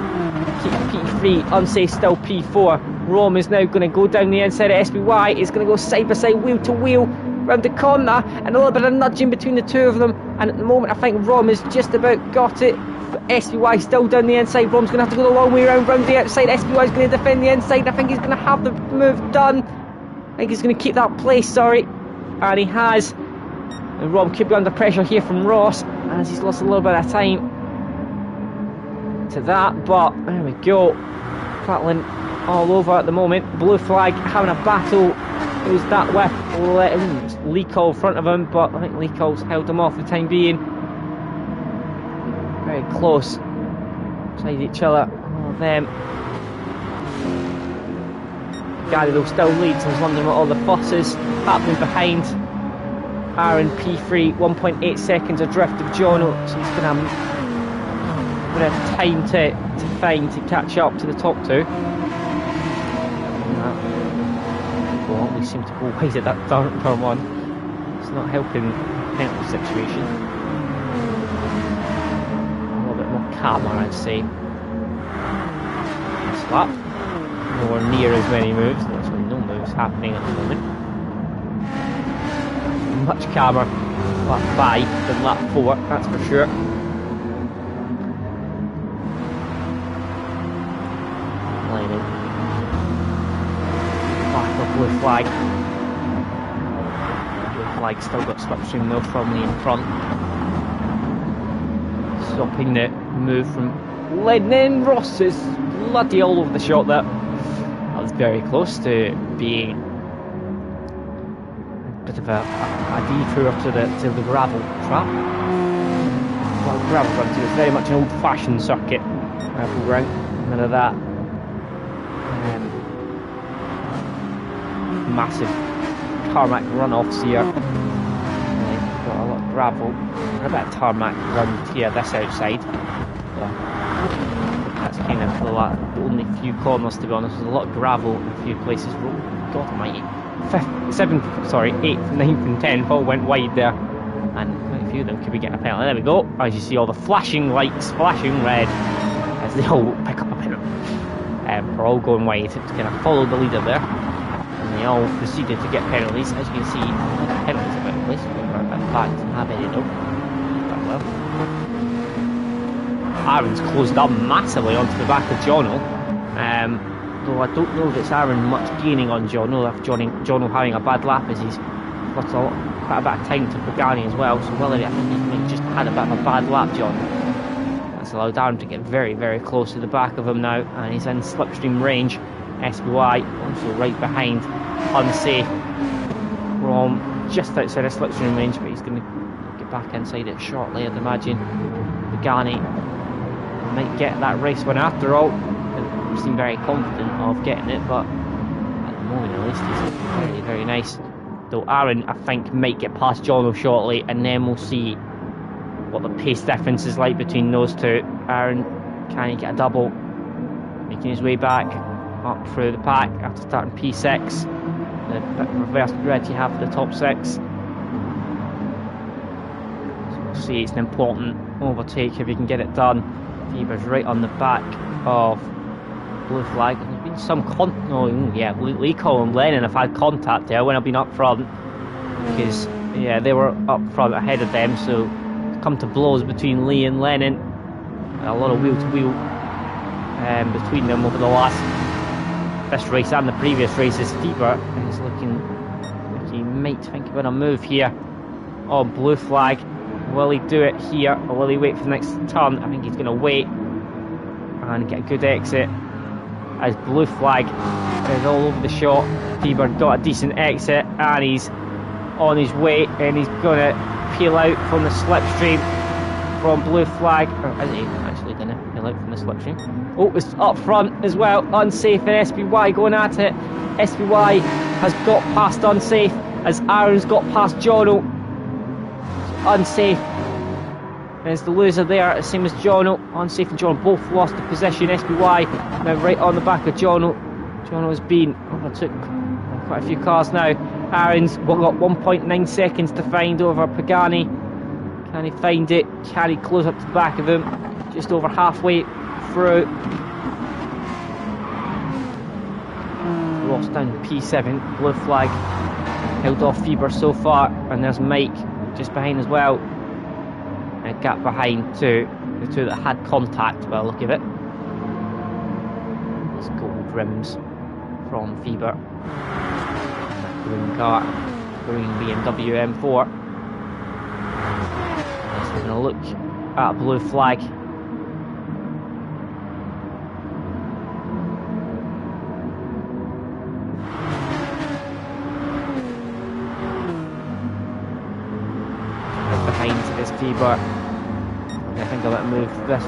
keeps P3, unsafe still P4. Rome is now going to go down the inside of SBY. He's going to go side by side, wheel to wheel, round the corner, and a little bit of nudging between the two of them, and at the moment I think Rome has just about got it, but SBY still down the inside. Rome's going to have to go the long way around the outside. SBY is going to defend the inside. I think he's going to have the move done. I think he's going to keep that place, sorry. And he has. And Rom could be under pressure here from Ross, as he's lost a little bit of time to that. But there we go. Prattling all over at the moment. Blue flag having a battle. Who's that with? Lee Cole in front of him, but I think Lee Cole's held him off for the time being. Very close. Beside each other. All of them. Gary though still leads. I was wondering what all the fusses happening behind. Aaron P3, 1.8 seconds adrift of Jono, so he's going to have time to catch up to the top two. Well, we seem to go wide at that turn one. It's not helping the penalty situation. A little bit more calmer, I'd say. Slap. Nowhere near as many moves. There's no moves happening at the moment. Much calmer lap 5 than lap 4, that's for sure. Lining. Back up blue flag. Blue flag still got slipstream though firmly in front. Stopping the move from Lennon. Ross is bloody all over the shot there. That was very close to being a bit of a detour to the gravel trap. Well, gravel run, so it's very much an old-fashioned circuit. Gravel run, none of that. Massive tarmac runoffs here. Got a lot of gravel. A bit of tarmac runs here, this outside. That's kind of the only few corners, to be honest. There's a lot of gravel in a few places. God almighty. 8th, 9th and 10th all went wide there. And quite a few of them could be getting a penalty. There we go. As you see all the flashing lights, flashing red, as they all pick up a penalty. We're all going wide to kind of follow the leader there. And they all proceeded to get penalties. As you can see, penalties about the place. We're a bit back to have any though. But well. Aaron's closed up massively onto the back of Jono. Though I don't know if it's Aaron much gaining on Jono, if Jono having a bad lap as he's got quite a bit of time to Pagani as well. So I think he's just had a bit of a bad lap, Jono. That's allowed Aaron to get very, very close to the back of him now, and he's in slipstream range. SBY also right behind, unsafe. Rom just outside of slipstream range, but he's going to get back inside it shortly, I'd imagine. Pagani might get that race win after all. He seemed very confident of getting it, but at the moment at least he's very, very nice. Though Aaron, I think, might get past Jono shortly, and then we'll see what the pace difference is like between those two. Aaron, can he get a double? Making his way back up through the pack after starting P6. The reverse grid you have for the top 6. So we'll see, it's an important overtake if he can get it done. Fever's right on the back of blue flag. There's been some Lee Cole and Lennon have had contact there when I've been up front, because Yeah, they were up front ahead of them, so come to blows between Lee and Lennon. A lot of wheel to wheel between them over the this race and the previous races. Fever is looking like he might think about a move here. Oh, blue flag. Will he do it here, or will he wait for the next turn? I think he's going to wait and get a good exit, as blue flag is all over the shot. Fever got a decent exit, and he's on his way, and he's going to peel out from the slipstream from blue flag. Or is he actually going to peel out from the slipstream? Oh, it's up front as well. Unsafe, and SPY going at it. SPY has got past Unsafe, as Aaron's got past Jono. Unsafe is the loser there, same as Jono. Unsafe and Jono both lost the position. SPY now right on the back of Jono. Jono has been overtook quite a few cars now. Aaron's got 1.9 seconds to find over Pagani. Can he find it? Can he close up to the back of him? Just over halfway through. Lost down P7. Blue flag held off Fever so far, and there's Mike just behind as well. A gap behind the two that had contact by the look of it. These gold rims from Fever. Green car, green BMW M4. Let's have a look at a blue flag. Behind is Fever. I think I might move this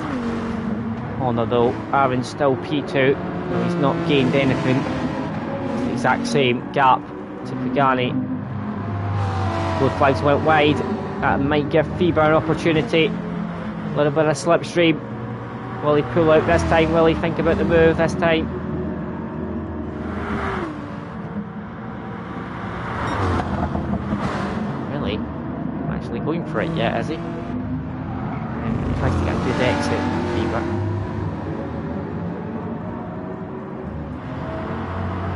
corner though. Aaron's still P2. He's not gained anything. It's the exact same gap to Pagani. Both flags went wide. That might give Fever an opportunity. A little bit of slipstream. Will he pull out this time? Will he think about the move this time? Really? Not actually going for it yet, is he? He tries to get a good exit, Fever.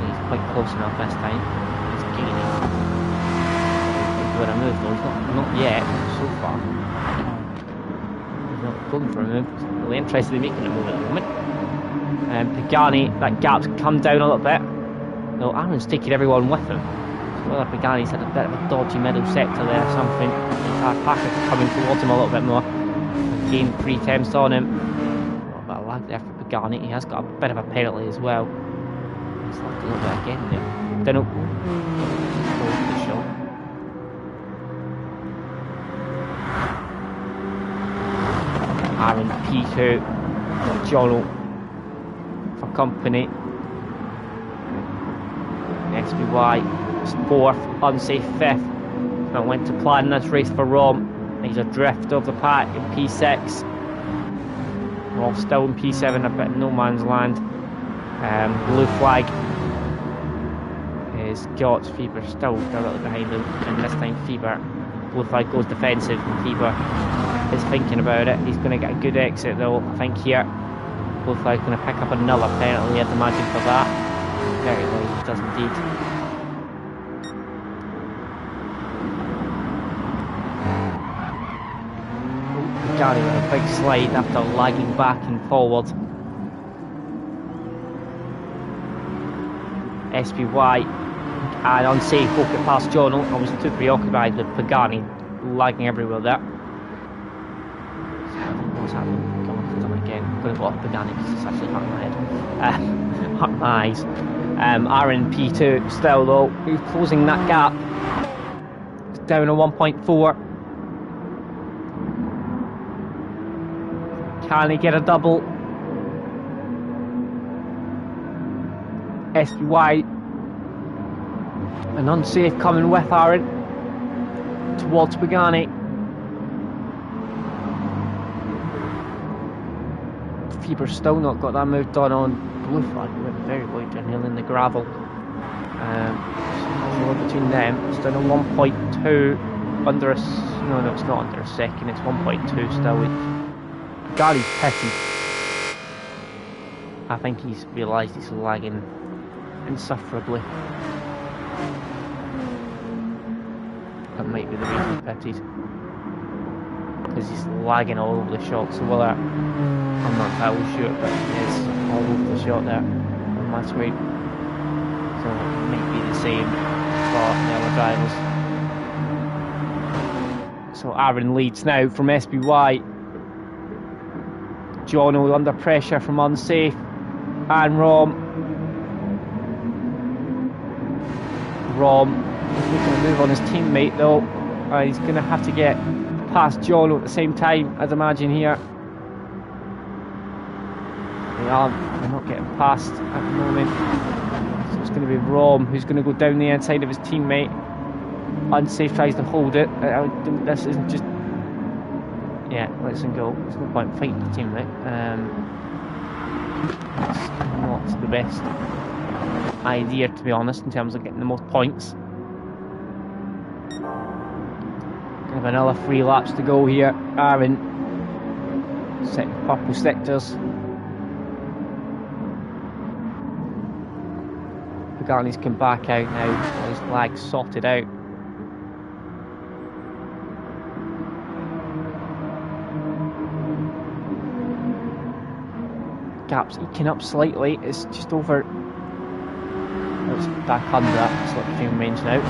He's quite close enough this time. He's gaining. He's going to move though. He's not yet, so far. He's not going for a move. He's really interested in making a move at the moment. Pagani, that gap's come down a little bit. Though Aaron's taking everyone with him. So whether Pagani's had a bit of a dodgy middle sector there or something. Packard's coming towards him a little bit more. Gained 3 attempts on him. A little bit of lag there for Pagani. He has got a bit of a penalty as well. He's lagged a little bit again there. Don't know. The shot. Aaron P2. Jono for company. SPY was 4th. Unsafe 5th. That went to plan this race for Rom. He's adrift of the pack in P6. We're all still in P7, a bit of no man's land. Blue flag is got Fever still directly behind him, and this time Fever. Blue flag goes defensive, and Fever is thinking about it. He's going to get a good exit though, I think here. Blue flag's going to pick up another penalty, I'd imagine, for that. Very well, he does indeed. Pagani with a big slide after lagging back and forward. SPY and Unsafe both get past Jono. I was too preoccupied with Pagani lagging everywhere there. What's happening? Come on, I've done it again. I'm going to go off Pagani because it's actually hurting my head. Hurt my eyes. Aaron P2 still though. He's closing that gap. It's down to 1.4. Can he get a double? SPY and Unsafe coming with Aaron towards Pagani. Fever's still not got that move done on blue flag. He went very wide down here in the gravel. So between them, it's down to 1.2 under a. No, it's not under a second. It's 1.2 still. Gary's pissy. I think he's realised he's lagging insufferably. might be the reason he pitted. Because he's lagging all over the shot, so whether I'm not entirely sure, but he is all over the shot there on my screen. So it might be the same for the other drivers. So Aaron leads now from SBY. Jono under pressure from Unsafe. And Rom is making a move on his teammate though. He's going to have to get past Jono at the same time, I'd imagine here. They're not getting past at the moment. So it's going to be Rom who's going to go down the inside of his teammate. Unsafe tries to hold it. This isn't just... Yeah, lets him go. There's no point fighting the teammate. It's not the best idea, to be honest, in terms of getting the most points. Gonna have another 3 laps to go here. Aaron setting purple sectors. Pagani's come back out now. His lag sorted out. Gap's eking up slightly. It's just over. It's back under that slipstream range now.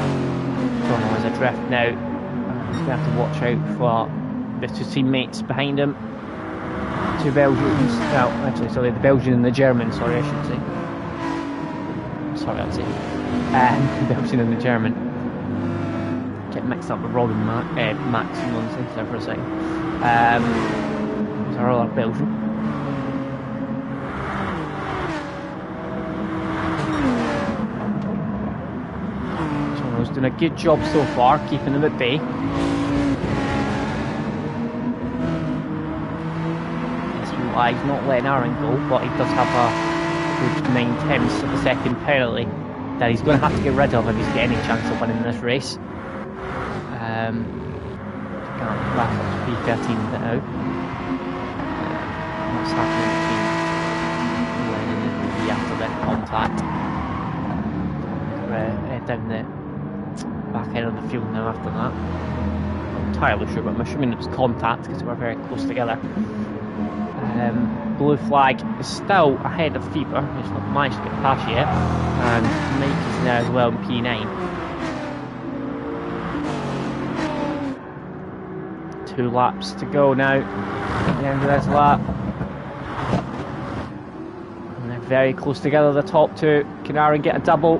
Jono has a drift now. He's going to have to watch out for the 2 teammates behind him. 2 Belgians. Well, actually, sorry, the Belgian and the German. Sorry, I should say. Sorry, I'd say. The Belgian and the German. Get mixed up with Rob and Max and nonsense there for a second. There's our other Belgian. Doing a good job so far, keeping them at bay. SBY is not letting Aaron go, but he does have a good 9/10 of a second penalty that he's going to have to get rid of if he's got any chance of winning this race. Back up to P13 now. What's happening between after that contact? Down there. Back end of the field now after that. I'm not entirely sure, but I'm assuming it was contact because we're very close together. Blue flag is still ahead of Fever, he's not managed to get past yet, and Mike is now as well in P9. 2 laps to go now at the end of this lap. And they're very close together, the top 2. Can Aaron get a double?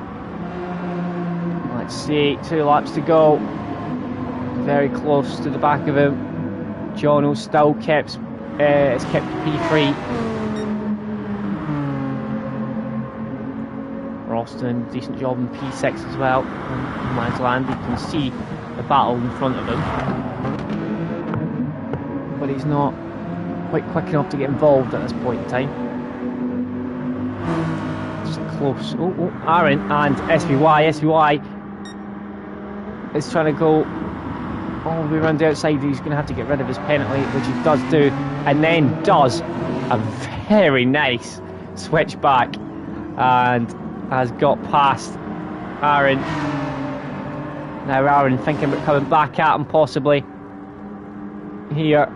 Let's see, 2 laps to go. Very close to the back of him. Jono still kept P3. Roston, decent job in P6 as well. Managed to land. You can see the battle in front of him, but he's not quite quick enough to get involved at this point in time. Just close. Oh, Aaron and SBY is trying to go all the way around the outside. He's going to have to get rid of his penalty, which he does do, and then does a very nice switch back and has got past Aaron. Now Aaron thinking about coming back at him possibly here.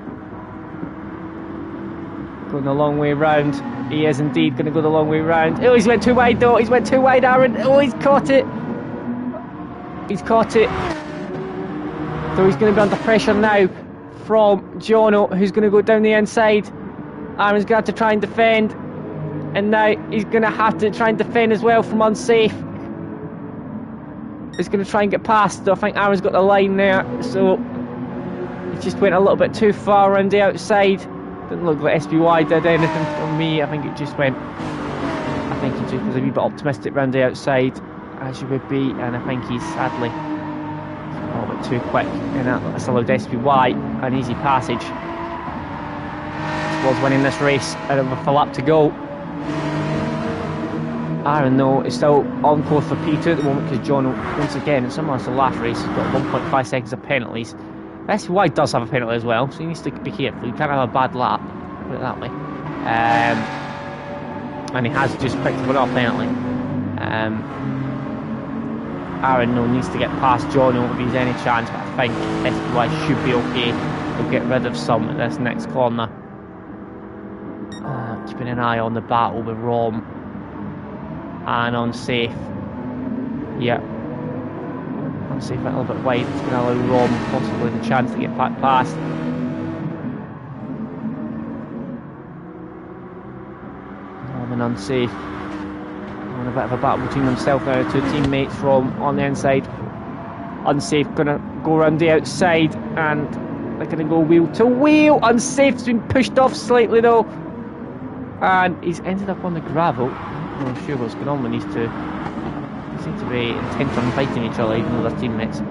Going the long way round. He is indeed going to go the long way round. Oh, he's went too wide though. He's went too wide, Aaron. Oh, he's caught it. He's caught it. So he's going to be under pressure now from Jono, who's going to go down the inside. Aaron's going to have to try and defend. And now he's going to have to try and defend as well from Unsafe. He's going to try and get past. So I think Aaron's got the line there. So he just went a little bit too far around the outside. Didn't look like SBY did anything for me. I think it just went... I think he just was a wee bit optimistic around the outside, as you would be. And I think he's sadly a little bit too quick. And that's allowed SBY an easy passage towards winning this race. And with a lap to go. Aaron though is still on course for P2 at the moment because Jono, once again, similar to the last race, has got 1.5 seconds of penalties. SBY does have a penalty as well, so he needs to be careful. He can't have a bad lap, put it that way. And he has just picked up another penalty. Aaron though needs to get past Jono if he's any chance, but I think SPY should be okay. He'll get rid of some at this next corner. Keeping an eye on the battle with Rom and Unsafe. Yeah, Unsafe a little bit wide. It's going to allow Rom possibly the chance to get back past. Rom and Unsafe on a bit of a battle between himself and two teammates from on the inside. Unsafe going to go around the outside and they're going to go wheel to wheel. Unsafe's been pushed off slightly though. And he's ended up on the gravel. I'm not sure what's going on with these two. They seem to be intent on fighting each other, even though they're teammates.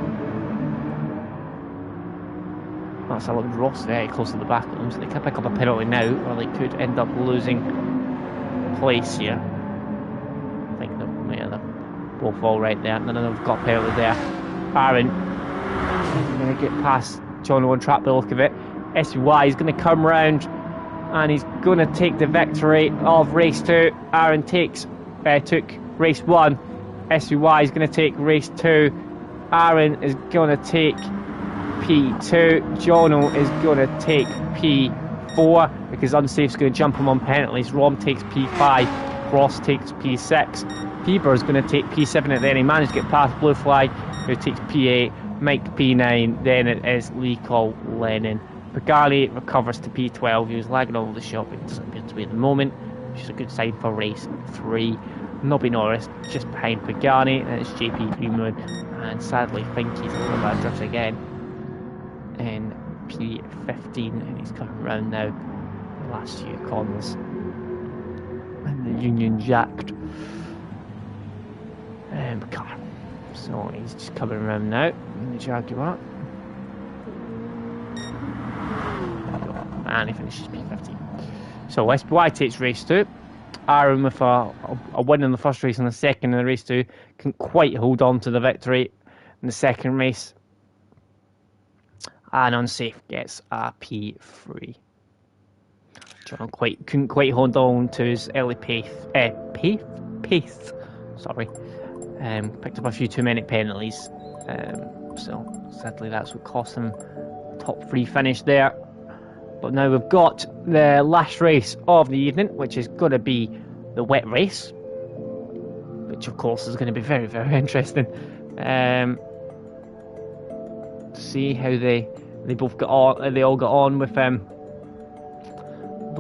That's a little Ross very close to the back of them, so they can pick up a penalty now, or they could end up losing place here. I think they're both all right there, and then they've got a penalty there. Aaron is going to get past John Owen trap the look of it. SY is going to come round. And he's going to take the victory of race 2. Aaron took race 1. SUY is going to take race 2. Aaron is going to take P2. Jono is going to take P4 because Unsafe's going to jump him on penalties. Rom takes P5. Ross takes P6. Bieber is going to take P7 at the end. He managed to get past Blue Flag, who takes P8. Mike P9. Then it is Lee Cole Lennon. Pagani recovers to P12. He was lagging all over the shop, but it doesn't appear to be at the moment, which is a good sign for race 3. Nobby Norris just behind Pagani, and it's JP Greenwood, and sadly Finky's a little bad drift again in P15, and he's coming around now the last few corners. And the Union Jacked car. So he's just coming around now in the Jaguar. And he finishes P15. So SPY takes race 2. Aaron with a win in the first race and a second in the race 2 couldn't quite hold on to the victory in the second race. And Unsafe gets a P3. John couldn't quite hold on to his early pace. Sorry. Picked up a few too many penalties. So sadly that's what cost him top 3 finish there. But now we've got the last race of the evening, which is going to be the wet race, which of course is going to be very, very interesting. See how they both got on. They all got on with the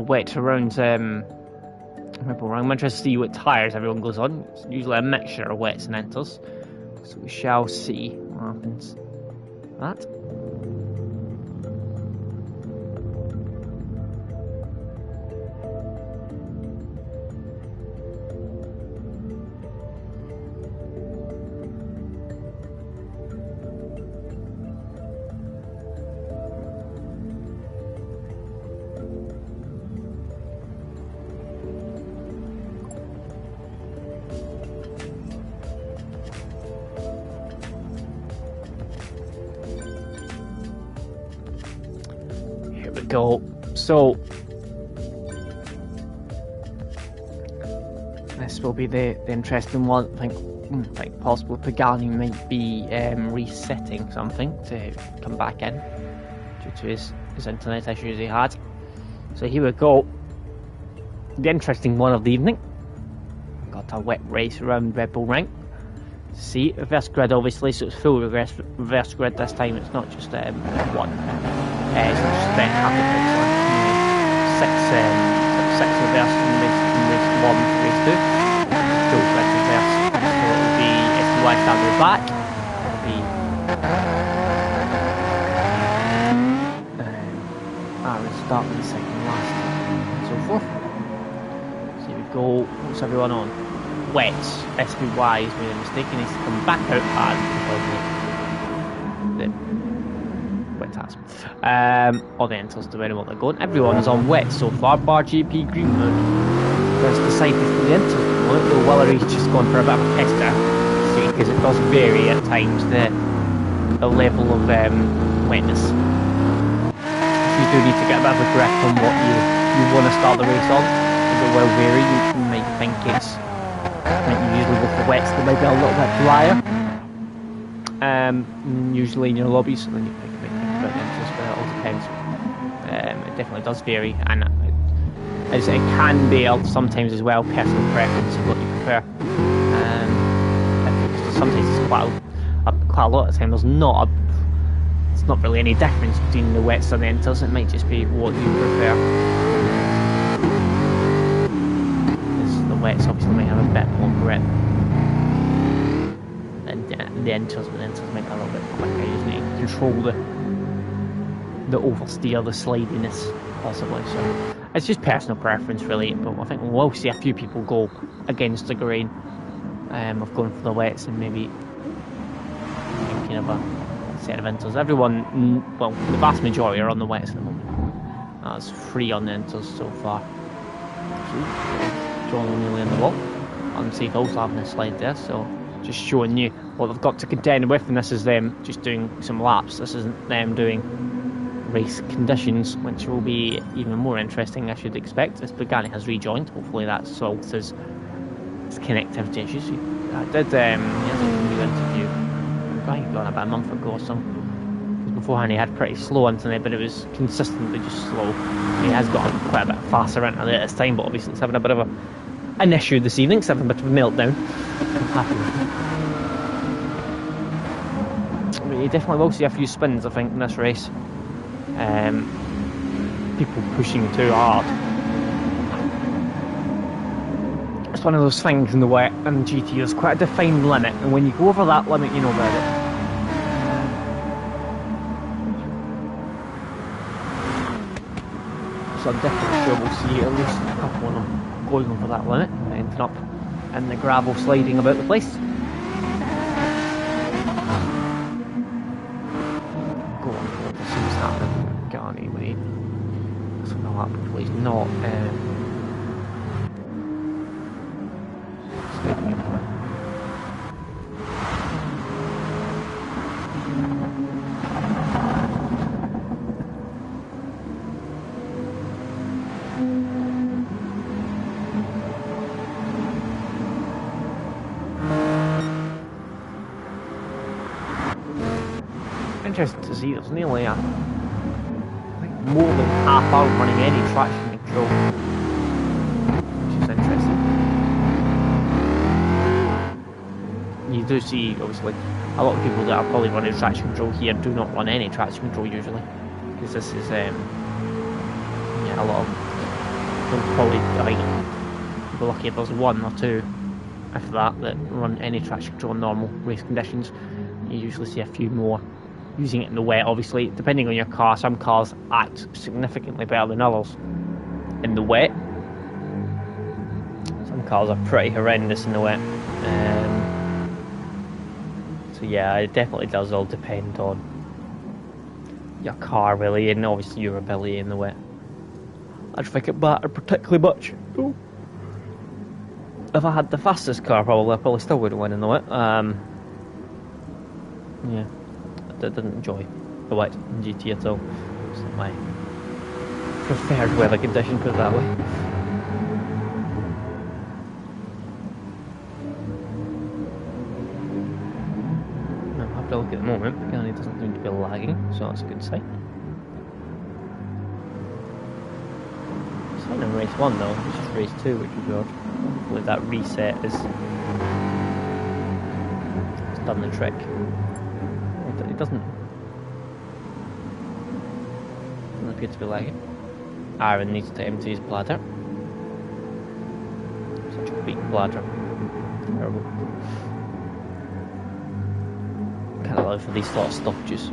wet around Ripple Run. I'm interested to see what tyres everyone goes on. It's usually a mixture of wets and enters, so we shall see what happens. That. Go. So this will be the interesting one. I think possibly Pagani might be resetting something to come back in due to his internet issues he had. So here we go. The interesting one of the evening. Got a wet race around Red Bull Ring. See, reverse grid obviously, so it's full reverse grid this time. It's not just one. It's not just half the pits, six reverse in race 1 to race 2. Full grid reverse. So it'll be SUY standard back. It'll be Aaron starting the second last and so forth. So here we go. What's everyone on? Wets. SPY has made a mistake and needs to come back out and the wet has. All the enters to where they're going. Everyone is on wet so far, bar GP Greenwood. There's decided for the enters at the moment, though Willery's just gone for a bit of a tester. See, because it does vary at times the level of wetness. You do need to get a bit of a grip on what you want to start the race on. It will vary. You might think it's. You usually go for wets that might be a little bit drier. usually in your lobbies, and then you can think about Entals, but it all depends. It definitely does vary, and as it can be sometimes as well personal preference of what you prefer. Sometimes it's quite a lot of the time there's not really any difference between the wets and the Entals. It might just be what you prefer. The wets obviously might have a bit more grip, and the Entals might be a little bit quicker. You just need to control the oversteer, the slidiness, possibly. So it's just personal preference, really. But I think we'll see a few people go against the grain of going for the wets and maybe thinking of a set of Entals. Everyone, well, the vast majority are on the wets at the moment. That's 3 on the Entals so far. John O'Neill in the wall. Unsafe also having a slide there, so just showing you what they've got to contend with, and this is them just doing some laps. This isn't them doing race conditions, which will be even more interesting, I should expect, as Pagani has rejoined. Hopefully that solves his connectivity issues. I did he has a new interview probably gone about a month ago or something. Beforehand he had pretty slow internet, but it was consistently just slow. He has got quite a bit faster internet at this time, but obviously it's having a bit of an issue this evening. It's having a bit of a meltdown. But you definitely will see a few spins, I think, in this race. People pushing too hard. It's one of those things in the wet and GT. There's quite a defined limit, and when you go over that limit, you know about it. So I'm definitely sure we'll see at least a couple of them going over that limit and ending up in the gravel sliding about the place. Go on, what seems to happen? Garney way. So no, that probably is not. Interesting to see. There's nearly I think more than half hour running any traction control, which is interesting. You do see, obviously, a lot of people that are probably running traction control here do not run any traction control usually, because this is a lot of probably, I think, you'll be lucky if there's 1 or 2, if that run any traction control in normal race conditions. You usually see a few more using it in the wet. Obviously, depending on your car, some cars act significantly better than others in the wet. Some cars are pretty horrendous in the wet. So yeah, it definitely does all depend on your car, really, and obviously your ability in the wet. I don't think it mattered particularly much. Ooh. If I had the fastest car, I probably still wouldn't win in the wet. Yeah. I didn't enjoy the wet in GT at all. It's not my preferred weather condition, put it that way. Now, I have to look at the moment, because it doesn't seem to be lagging, so that's a good sign. It's not in race 1 though, it's just race 2, which is good. Hopefully that reset is done the trick. It doesn't appear to be lagging. Aaron needs to empty his bladder. Such a weak bladder. Terrible. Can't allow for these sort of stoppages.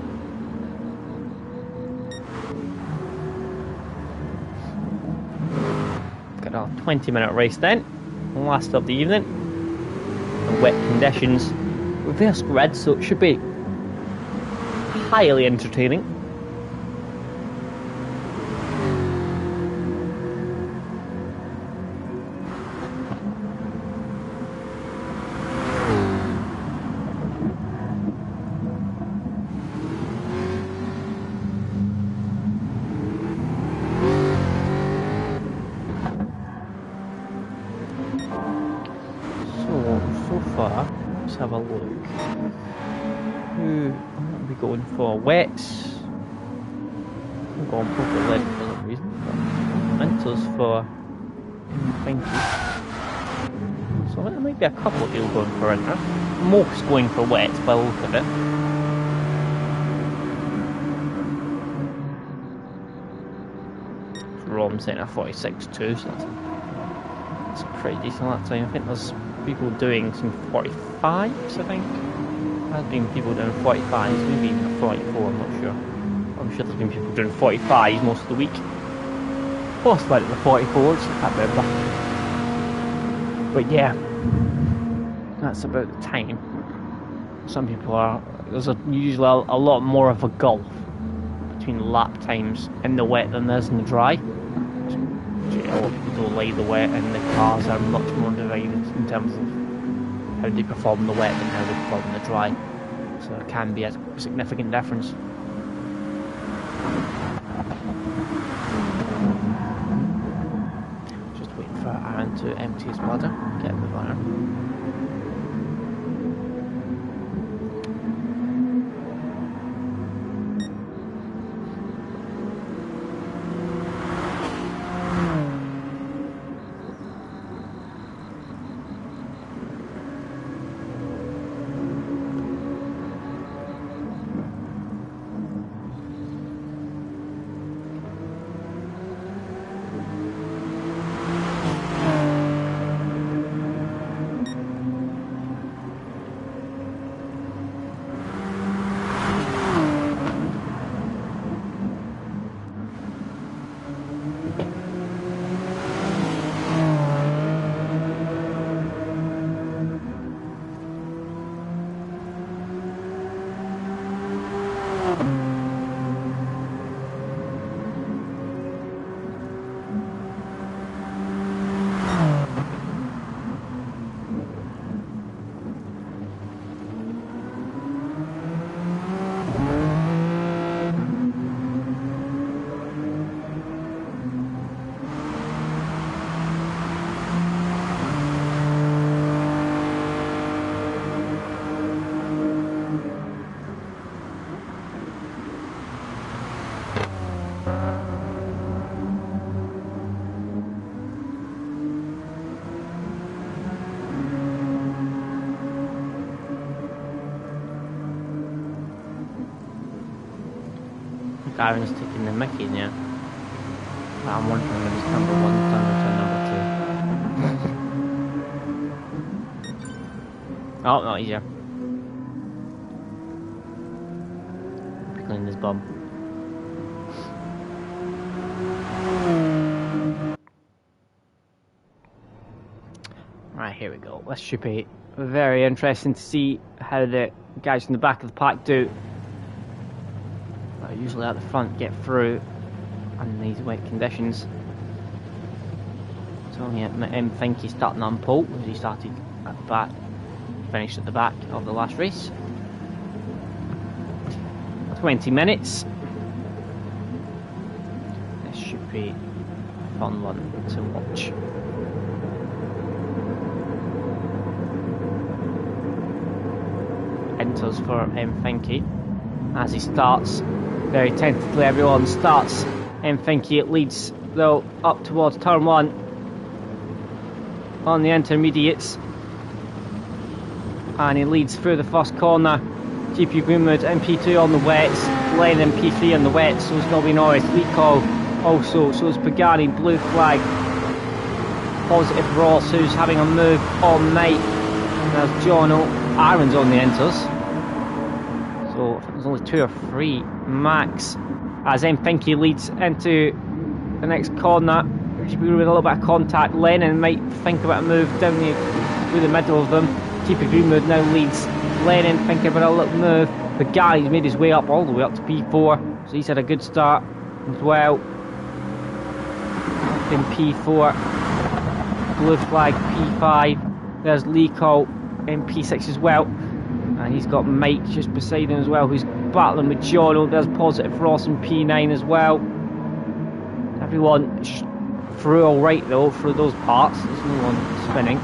Got a 20-minute race then. Last of the evening. The wet conditions. Reverse grid, so it should be highly entertaining. So far, let's have a look. Who will be going for wets? I'm going purple lead for some reason. Mentors for Pinky. So there might be a couple of people going for Inter. Most going for wets by the look of it. Rom saying a 46.2, so that's pretty decent that time. I think there's people doing some 45s, I think. There's been people doing 45s, maybe even a 44, I'm not sure. I'm sure there's been people doing 45s most of the week. Possibly like the 44s, I can't remember. But yeah, that's about the time. Some people are, there's usually a lot more of a gulf between lap times in the wet than there is in the dry. A lot of people don't like the wet, and the cars are much more divided in terms of how they perform in the wet than how they perform in the dry. So it can be a significant difference. Just waiting for Aaron to empty his bladder. Get him with Aaron. Aaron's taking the mickey now. I'm wondering if it's number 1 turned into number 2. Oh, not easier. Pickling his bum. Right, here we go. This should be very interesting to see how the guys in the back of the pack do. Usually at the front get through in these wet conditions. So yeah, Finky starting on pole as he started at the back, finished at the back of the last race. 20 minutes. This should be a fun one to watch. Enters for Finky as he starts. Very tentatively, everyone starts. Finky it leads though up towards turn 1 on the intermediates, and he leads through the first corner. GP Greenwood in P2 on the wets, Len in P3 on the wets, so is Nobby Norris, Lecall also, so is Pagani, blue flag. Positive Ross, who's having a move all night. And there's John Aaron's on the enters. So I think there's only 2 or 3 max as Finky leads into the next corner. With a little bit of contact, Lennon might think about a move down through the middle of them. GP Greenwood now leads. Lennon thinking about a little move. The guy's made his way up all the way up to P4, so he's had a good start as well. Up in P4, blue flag P5. There's Lee Cole in P6 as well. And he's got Mike just beside him as well, who's battling with Jono. There's Positive Ross in P9 as well. Everyone through alright though, through those parts. There's no one spinning.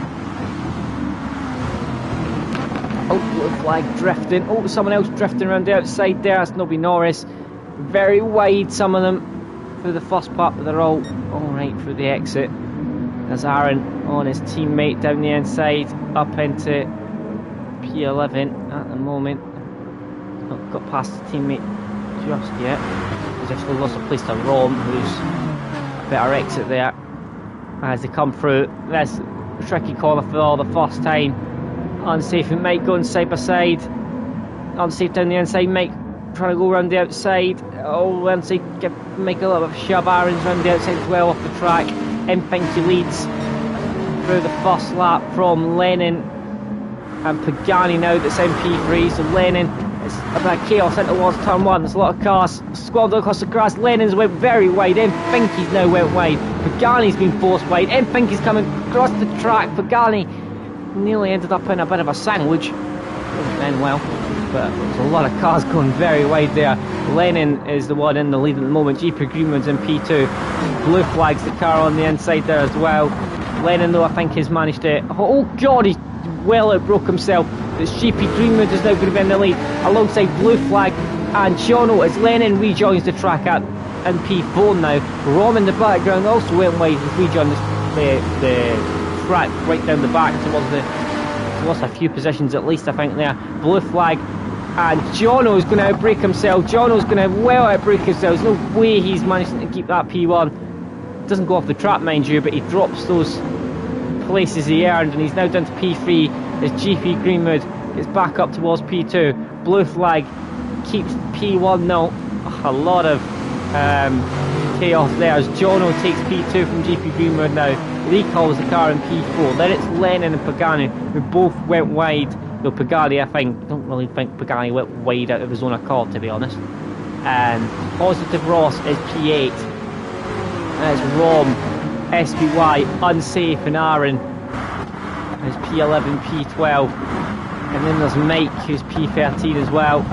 Oh, blue flag drifting. Oh, someone else drifting around the outside there. That's Nobby Norris. Very wide, some of them, through the first part, but they're all right through the exit. There's Aaron on his teammate down the inside, up into P11 at the moment. Not got past the teammate just yet. He's just lost a place to Rom, who's a better exit there. As they come through, there's a tricky corner for the first time. Unsafe and Mike going side by side. Unsafe down the inside, Mike trying to go around the outside. Oh, unsafe, make a little bit of a shove. Aaron's around the outside as well off the track. Pinky leads through the first lap from Lennon and Pagani now that's MP3. So Lennon, it's a bit of chaos into towards turn one. There's a lot of cars squabbling across the grass. Lennon's went very wide. Pinky's now went wide. Pagani's been forced wide. Pinky's coming across the track. Pagani nearly ended up in a bit of a sandwich. Didn't end well, but there's a lot of cars going very wide there. Lennon is the one in the lead at the moment. GP Greenwood's in P2. Blue flags the car on the inside there as well. Lennon, though, I think has managed to... Oh God, he well outbroke himself. It's GP Greenwood is now going to be in the lead alongside Blue Flag and Jono as Lennon rejoins the track at in P4 now. Rom in the background also went wide as rejoined the track right down the back towards the... Lost a few positions at least, I think, there. Blue Flag and Jono's going to outbreak himself. Jono's going to well outbreak himself. There's no way he's managing to keep that P1. Doesn't go off the track, mind you, but he drops those places he earned, and he's now down to P3 as GP Greenwood gets back up towards P2. Blue Flag keeps P1 now. A lot of chaos there as Jono takes P2 from GP Greenwood now. Lee calls the car in P4. Then it's Lennon and Pagani who both went wide. Though Pagani, I don't really think Pagani went wide out of his own accord, to be honest. And Positive Ross is P8. There's Rom, SBY, Unsafe, and Aaron is P11, P12. And then there's Mike, who's P13 as well.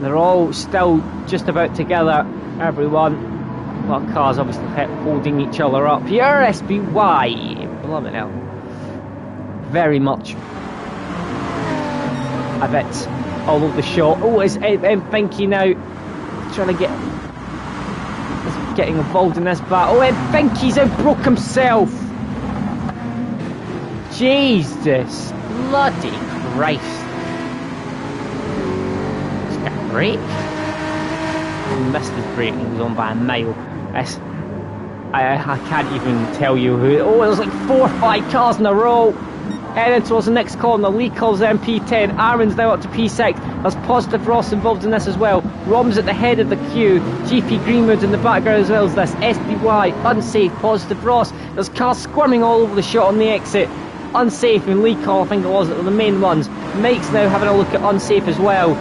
They're all still just about together, everyone. A lot of cars obviously holding each other up. Here, SBY, blooming hell. Very much a bit all over the shot. Oh, it's Pinky now trying to getting involved in this battle. Oh, Pinky's outbroke himself. Jesus, bloody Christ. Just got a break. He missed his break and he was on by a mile. I can't even tell you who. Oh, there's like 4 or 5 cars in a row. Heading towards the next corner. Lee calls MP10. Aaron's now up to P6. There's Positive Ross involved in this as well. Rom's at the head of the queue. GP Greenwood's in the background as well as this. SBY, Unsafe, Positive Ross. There's cars squirming all over the shot on the exit. Unsafe and Lee Call, I think it was, are the main ones. Mike's now having a look at Unsafe as well.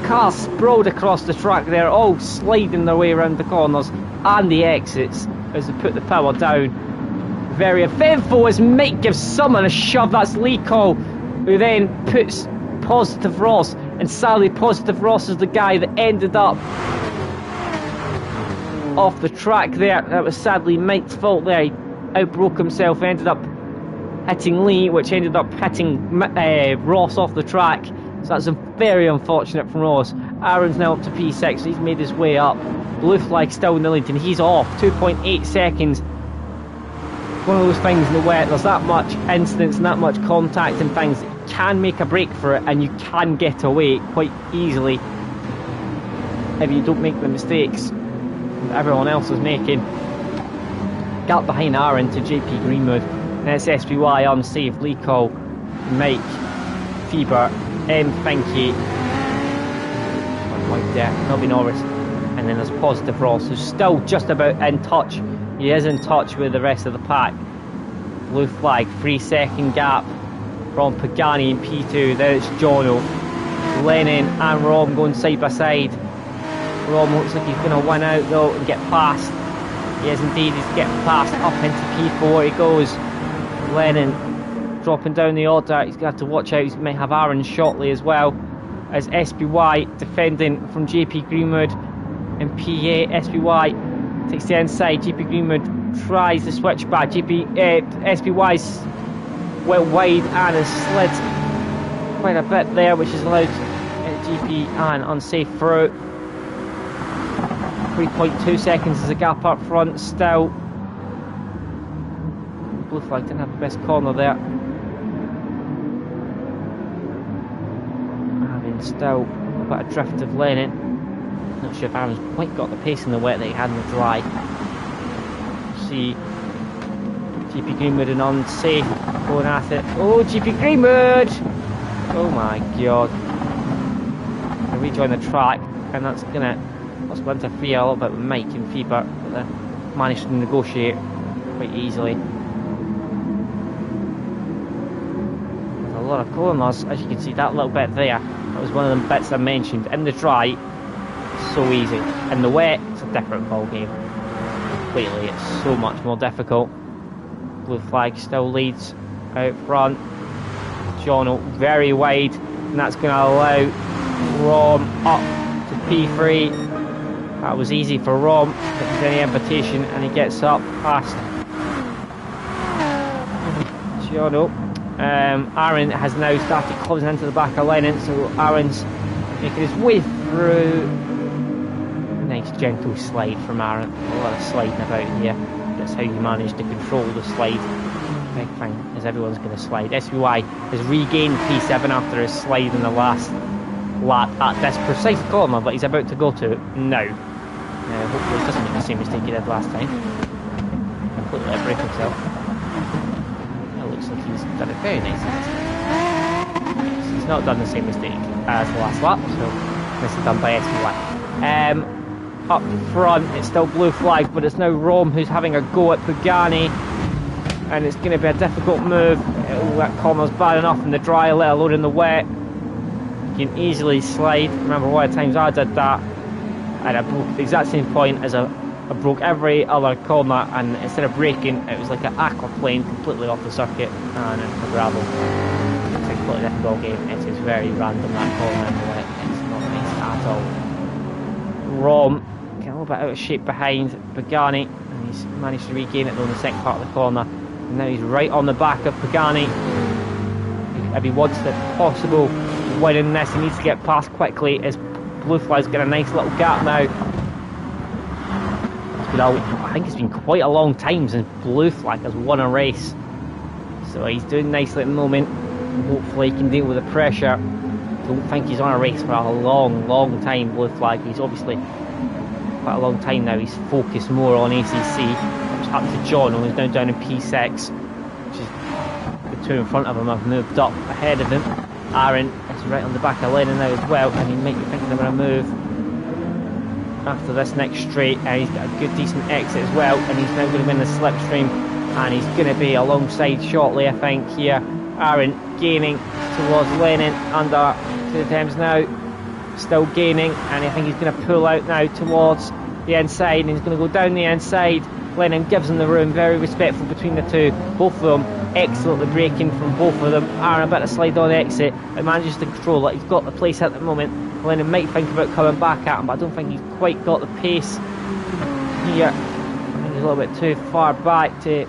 Cars sprawled across the track there, all sliding their way around the corners and the exits as they put the power down. Very eventful as Mike gives someone a shove. That's Lee Call, who then puts Positive Ross, and sadly Positive Ross is the guy that ended up off the track there. That was sadly Mike's fault there. He outbroke himself, ended up hitting Lee, which ended up hitting Ross off the track. So that's very unfortunate from Ross. Aaron's now up to P6, so he's made his way up. Blue Flag still in the lead, and he's off 2.8 seconds. One of those things in the wet, there's that much incidents and that much contact and things that can make a break for it, and you can get away quite easily if you don't make the mistakes that everyone else is making. Gap behind Aaron to JP Greenwood. And it's SBY, Unsafe, Lee Call, Mike, Feber, Finky, right there, Nobby Norris, and then there's Positive Ross, who's still just about in touch. He is in touch with the rest of the pack. Blue Flag, 3-second gap from Pagani in P2. Then it's Jono, Lennon and Rom going side by side. Rom looks like he's going to win out though and get past. He is indeed, he's getting past. Up into P4 he goes. Lennon dropping down the order. He's going to have to watch out. He might have Aaron shortly as well. As SBY defending from JP Greenwood in P8. SBY takes the inside. JP Greenwood tries the switch back. SBY's went wide and has slid quite a bit there, which has allowed GP an unsafe through. 3.2 seconds is a gap up front still. Blue flag didn't have the best corner there. Having still a bit of drift of Lennon. Not sure if Aaron's quite got the pace in the wet that he had in the dry. See GP Greenwood and unsafe going at it. Oh, GP Greenwood! Oh my god. Gonna rejoin the track, and that's gonna possibly interfere a little bit with Mike and Feber, but they managed to negotiate quite easily. There's a lot of corners, as you can see, that little bit there. That was one of the bits I mentioned. In the dry, so easy. In the wet, it's a different ball game. Completely, it's so much more difficult. Blue flag still leads out front. Jono very wide, and that's going to allow Rom up to P3. That was easy for Rom. If there's any invitation, and he gets up past Jono. Aaron has now started closing into the back of Lennon, so Aaron's making his way through. Nice gentle slide from Aaron. A lot of sliding about here. That's how you manage to control the slide. Big thing is everyone's going to slide. SUI has regained P7 after his slide in the last lap at this precise corner that he's about to go to now. Hopefully he doesn't make the same mistake he did last time. Completely outbrake himself. It looks like he's done it very nicely. He's not done the same mistake as the last lap, so this is done by SUI. Up front, it's still blue flag, but it's now Rom who's having a go at Pagani, and it's going to be a difficult move. That corner's bad enough in the dry, let alone in the wet. You can easily slide. Remember one of the times I did that, and I broke the exact same point as I broke every other corner, and instead of braking, it was like an aquaplane completely off the circuit and into gravel. It's a completely different ball game. It is very random, that corner in the wet. It's not nice at all. Rom getting a little bit out of shape behind Pagani, and he's managed to regain it though in the second part of the corner. And now he's right on the back of Pagani. If he wants the possible win in this, he needs to get past quickly, as Blue Flag's got a nice little gap now. I think it's been quite a long time since Blue Flag has won a race, so he's doing nicely at the moment. Hopefully he can deal with the pressure. Don't think he's on a race for a long time, Blue Flag. He's obviously quite a long time now. He's focused more on ACC. It's up to John, who's now down in P6, which is the two in front of him have moved up ahead of him. Aaron is right on the back of Lennon now as well, and he might be thinking of a move after this next straight, and he's got a good decent exit as well, and he's now going to win the slipstream, and he's going to be alongside shortly, I think, here. Aaron gaining towards Lennon, under 2 attempts now, still gaining, and I think he's going to pull out now towards the inside, and he's going to go down the inside. Lennon gives him the room, very respectful between the two, both of them excellently braking from both of them. Aaron a bit of slide on exit, but manages to control it. He's got the place at the moment. Lennon might think about coming back at him, but I don't think he's quite got the pace here. I think he's a little bit too far back to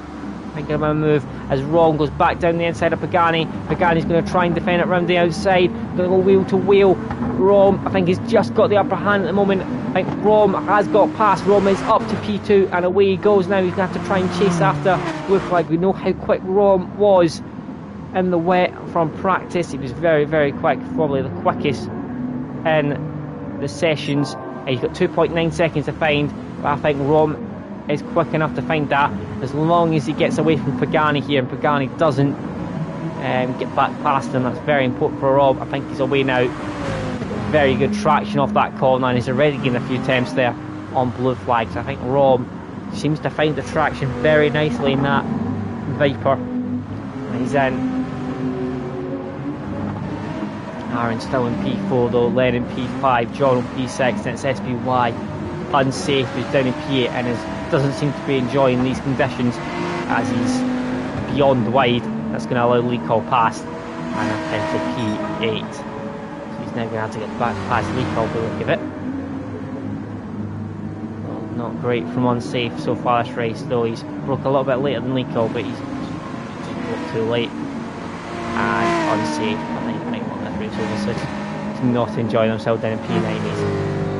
think of a move, as Ron goes back down the inside of Pagani. Pagani's going to try and defend it round the outside, going to go wheel to wheel. Rom, I think, he's just got the upper hand at the moment. I think Rom has got past. Rom is up to P2, and away he goes now. He's going to have to try and chase after Blue Flag. We know how quick Rom was in the wet from practice. He was very quick, probably the quickest in the sessions. He's got 2.9 seconds to find, but I think Rom is quick enough to find that, as long as he gets away from Pagani here, and Pagani doesn't get back past him. That's very important for Rom. I think he's away now. Very good traction off that corner, and he's already gained a few attempts there on Blue Flag. So I think Rom seems to find the traction very nicely in that Viper. He's in. Aaron still in P4 though, Lennon P5, John on P6, and it's SPY unsafe, who's down in P8 and doesn't seem to be enjoying these conditions, as he's beyond wide. That's going to allow Lee Cole past, and into P8. So he's now going to have to get back past Lee Cole by the look of it. Well, not great from unsafe so far this race though. He's broke a little bit later than Lee Cole, but he's just broke too late. and unsafe. I think he might want this race over, so he's not enjoying himself down in P9. He's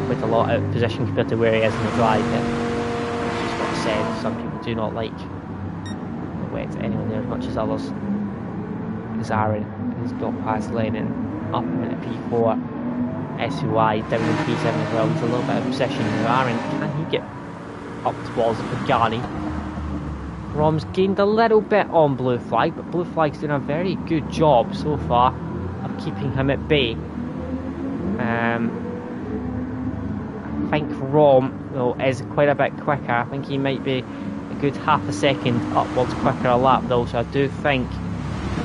quite a lot out of position compared to where he is in the drive. It's just what I said, some people do not like the wet anyone there as much as others. Because Aaron has got past Lennon up into P4. SUI down in P7 as well. He's a little bit of position. Aaron, can he get up towards Pagani? Rom's gained a little bit on Blue Flag, but Blue Flag's doing a very good job so far of keeping him at bay. I think Rom, though, is quite a bit quicker. I think he might be a good half a second upwards quicker a lap though, so I do think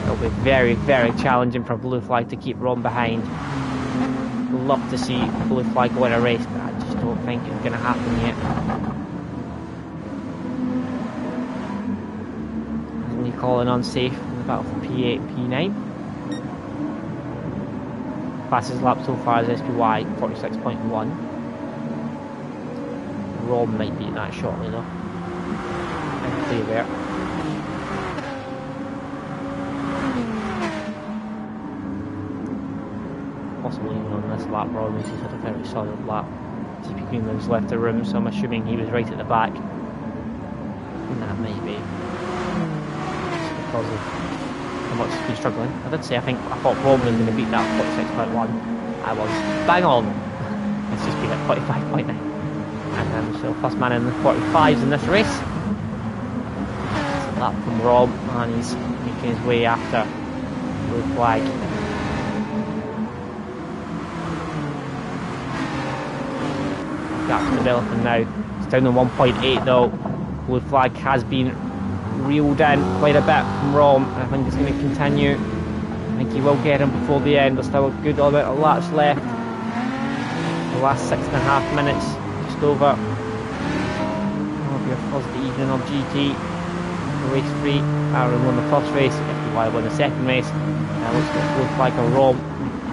it'll be very, very challenging for Blue Flag to keep Rom behind. Love to see Blue Flag win a race, but I just don't think it's going to happen yet. Only calling unsafe in the battle for P8 and P9. Fastest lap so far is SPY, 46.1. Rom might beat that shortly though. And clear there. Possibly even on this lap, Ron he's had a very solid lap. TP Greenland's left the room, so I'm assuming he was right at the back. And that may be just because of how much he's been struggling. I did say I thought Roman was going to beat that 46.1. I was bang on. It's just been at 45.9. And so first man in the 45s in this race. It's a lap from Rom, and he's making his way after Blue Flag. Gap's developing now. It's down to 1.8 though. Blue Flag has been reeled in quite a bit from Rom. I think it's going to continue. I think he will get him before the end. There's still a good amount of laps left. The last 6.5 minutes just over. It'll be a Thursday evening of GT. Race 3. Aaron won the first race. FTRL won the second race. Looks like Blue Flag or Rom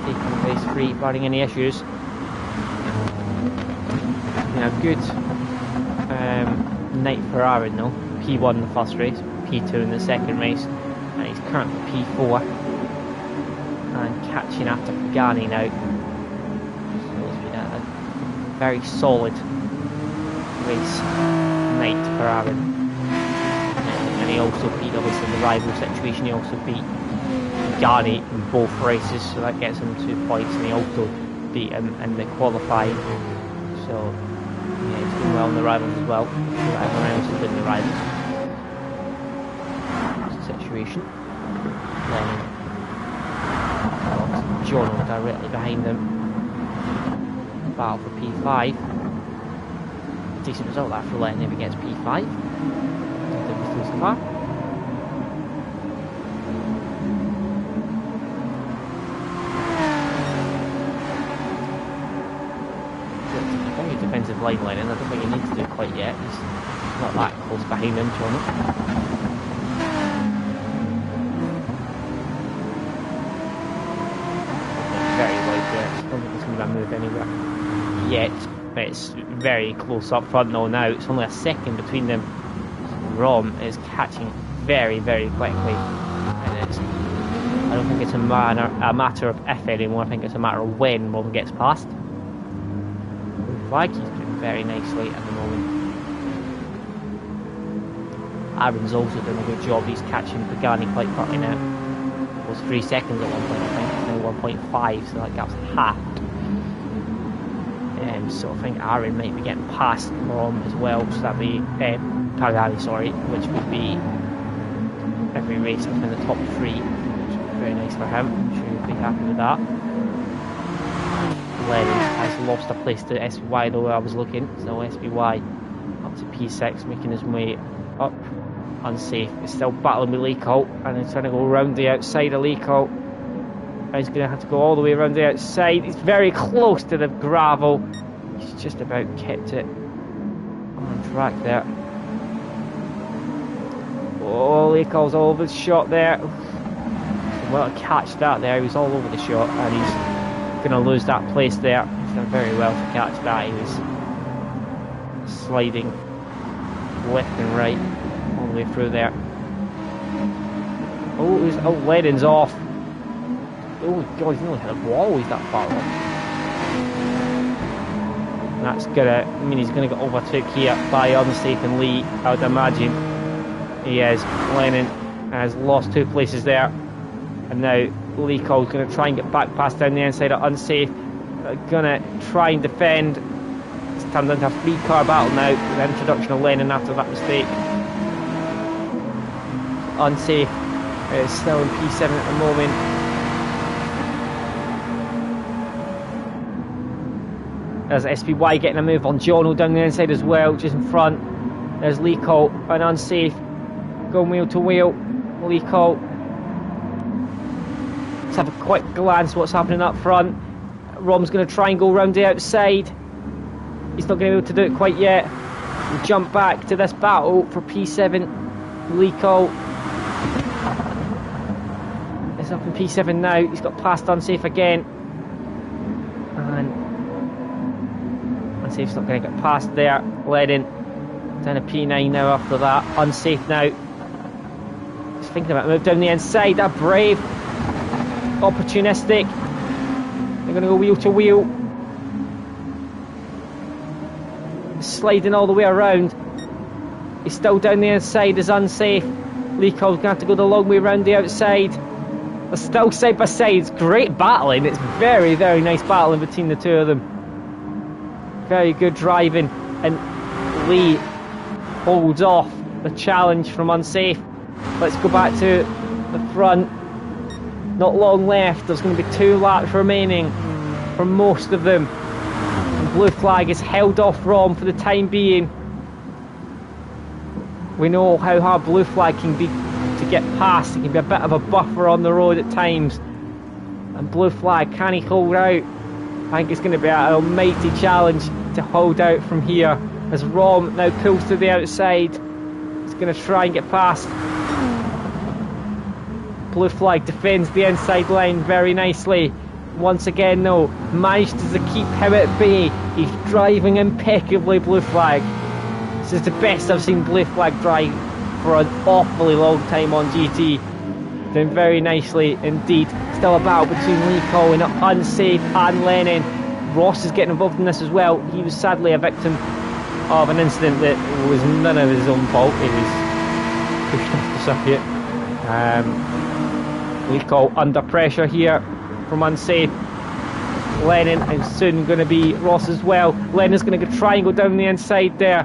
taking race 3 barring any issues. A good night for Aaron though. P1 in the first race, P2 in the second race, and he's currently P4 and catching after Pagani now. So it's been a very solid race night for Aaron. And he also beat, obviously in the rival situation, he also beat Pagani in both races, so that gets him 2 points, and he also beat him in the qualifying. So yeah, he's doing well in the rivals as well. Everyone else has been in the rivals situation. Lennon, John directly behind him. Battle for P5. Decent result that for Lennon if he gets P5. So far. Defensive line Lennon, I don't think he needs to do it quite yet. He's not that close behind him, John. Very wide there. I don't think he's going to move anywhere yet, but it's very close up front now. It's only a second between them. Rom is catching very, very quickly, and I don't think it's a matter of if anymore. I think it's a matter of when Rom gets past. Flag, he's doing very nicely at the moment. Aaron's also doing a good job. He's catching Pagani quite quickly now. It was 3 seconds at one point, I think. Now 1.5, so that gap's halved. So I think Aaron might be getting past Rom as well. So that'd be Pagani, sorry, which would be every race up in the top 3, which would be very nice for him. I'm sure he'll be happy with that. Lennon has lost a place to SPY though where I was looking, so SPY up to P6, making his way up. Unsafe, he's still battling with Leacolt, and he's trying to go around the outside of Leacolt. He's going to have to go all the way around the outside. He's very close to the gravel. He's just about kept it on track there. Oh, Leacolt's all over the shot there. Well, to catch that there, he was all over the shot, and he's going to lose that place there. He's done very well to catch that. He was sliding left and right all the way through there. Oh, Lennon's off. Oh God, he's nearly hit a wall. He's that far off. That's gonna mean he's gonna get overtook here by Unsafe and Lee, I would imagine. He is. Lennon has lost 2 places there. And now Lee Cole's gonna try and get back past down the inside of Unsafe. Gonna try and defend. It's turned into a 3-car battle now with the introduction of Lennon after that mistake. Unsafe is still in P7 at the moment. There's SPY getting a move on Jono down the inside as well, just in front. There's Lee Cole and Unsafe going wheel to wheel. Lee Cole. Let's have a quick glance what's happening up front. Rom's going to try and go round the outside. He's not going to be able to do it quite yet. We'll jump back to this battle for P7. Lee Cole is up in P7 now. He's got past Unsafe again. And Unsafe's not going to get past there. Lennon down to P9 now after that. Unsafe now. Just thinking about a move down the inside. They're brave. Opportunistic. They're going to go wheel to wheel. Sliding all the way around. He's still down the inside as Unsafe. Lee Cole's going to have to go the long way around the outside. They're still side by side. It's great battling. It's very, very nice battling between the two of them. Very good driving. And Lee holds off the challenge from Unsafe. Let's go back to the front. Not long left. There's going to be 2 laps remaining for most of them. And blue flag is held off Rom for the time being. We know how hard blue flag can be to get past. It can be a bit of a buffer on the road at times. And blue flag, can he hold out? I think it's going to be an almighty challenge to hold out from here. As Rom now pulls to the outside. He's going to try and get past. Blue flag defends the inside line very nicely. Once again though, managed to keep him at bay. He's driving impeccably, blue flag. This is the best I've seen blue flag drive for an awfully long time on GT. Doing very nicely indeed. Still a battle between Lee Cole and Unsafe and Lennon. Ross is getting involved in this as well. He was sadly a victim of an incident that was none of his own fault. He was pushed off the circuit. Lee Cole under pressure here from Unsafe. Lennon is soon going to be Ross as well. Lennon's going to try and go down the inside there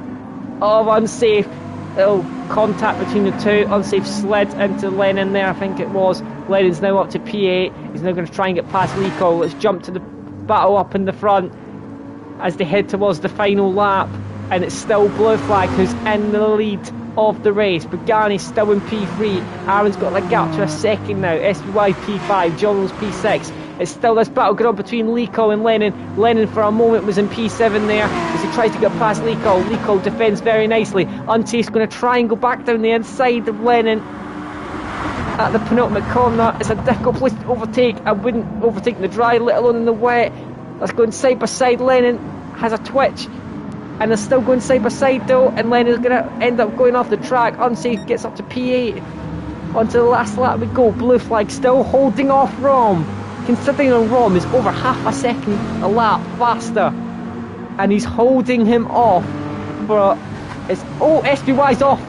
of Unsafe. Little contact between the two. Unsafe slid into Lennon there, I think it was. Lennon's now up to P8. He's now going to try and get past Lee Cole. Let's jump to the battle up in the front as they head towards the final lap. And it's still blue flag who's in the lead of the race. Pagani's still in P3. Aaron's got the gap to a second now. SPY P5, John's P6. It's still this battle going on between Lee Cole and Lennon. Lennon for a moment was in P7 there as he tries to get past Lee Cole. Lee Cole defends very nicely. Unsafe's going to try and go back down the inside of Lennon at the penultimate corner. It's a difficult place to overtake. I wouldn't overtake in the dry, let alone in the wet. That's going side by side. Lennon has a twitch. And they're still going side by side though, and Lennon's going to end up going off the track. Unsafe gets up to P8. Onto the last lap we go. Blue flag still holding off Rom. Considering Rom is over half a second a lap faster. And he's holding him off for... SPY's off.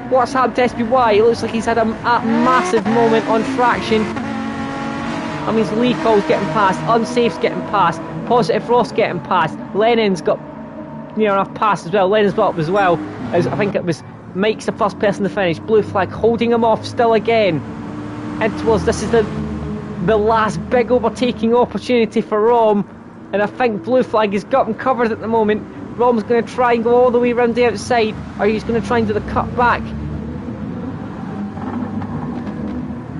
What's happened to SPY? It looks like he's had a massive moment on traction. That means Lee Cole's getting past, Unsafe's getting past, Positive Ross getting past, Lennon's got near enough past as well. Lennon's got up as well, as I think it was Mike's the first person to finish. Blue flag holding him off still again. And towards this is the last big overtaking opportunity for Rom, and I think blue flag has got him covered at the moment. Rom's going to try and go all the way around the outside, or he's going to try and do the cut back.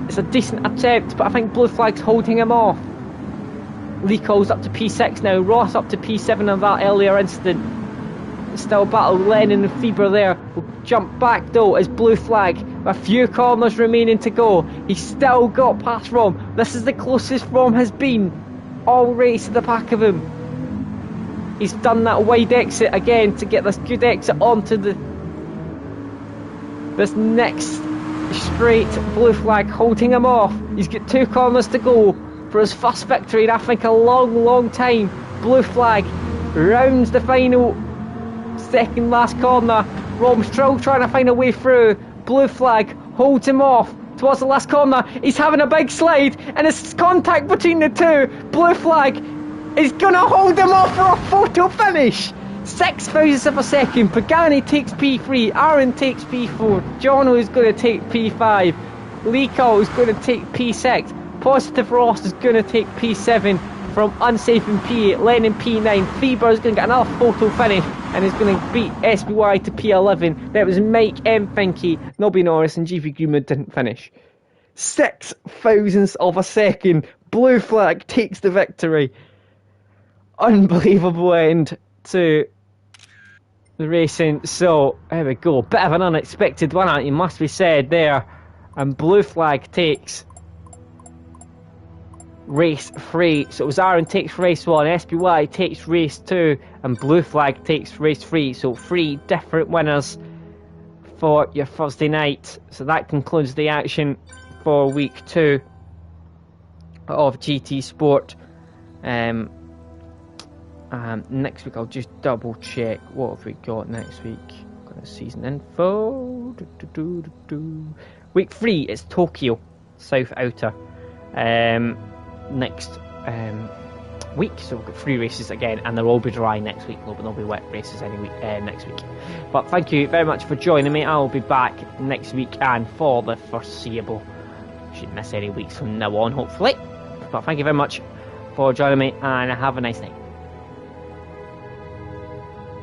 It's a decent attempt, but I think blue flag's holding him off. Lee Cole's up to P6 now. Ross up to P7 of that earlier incident. Still battle Lennon and Fieber there. We'll jump back though as blue flag. A few corners remaining to go. He's still got past Rom. This is the closest Rom has been all race at the back of him. He's done that wide exit again to get this good exit onto this next straight, blue flag holding him off. He's got 2 corners to go for his first victory in I think a long time. Blue flag rounds the final second last corner. Rob's still trying to find a way through. Blue flag holds him off towards the last corner. He's having a big slide and it's contact between the two. Blue flag is gonna hold him off for a photo finish. 6 thousandths of a second. Pagani takes P3, Aaron takes P4, Jono is going to take P5, Lee Cole is going to take P6, Positive Ross is going to take P7 from Unsafe in P8, Lennon P9, Fever is going to get another photo finish and is going to beat SBY to P11. That was Mike M. Finke, Nobby Norris and GP Greenwood didn't finish. 6 thousandths of a second. Blue flag takes the victory. Unbelievable end to the racing. So there we go, bit of an unexpected one, it must be said there. And blue flag takes race 3. So it was Aaron takes race 1, SBY takes race 2, and blue flag takes race 3. So 3 different winners for your Thursday night. So that concludes the action for week 2 of GT Sport. Next week I'll just double check what have we got next week. Got the season info. Week 3 is Tokyo South Outer next week, so we've got 3 races again, and they'll all be dry next week. There'll be wet races any week next week. But thank you very much for joining me. I'll be back next week and for the foreseeable. Shouldn't miss any weeks from now on, hopefully. But thank you very much for joining me, and have a nice night.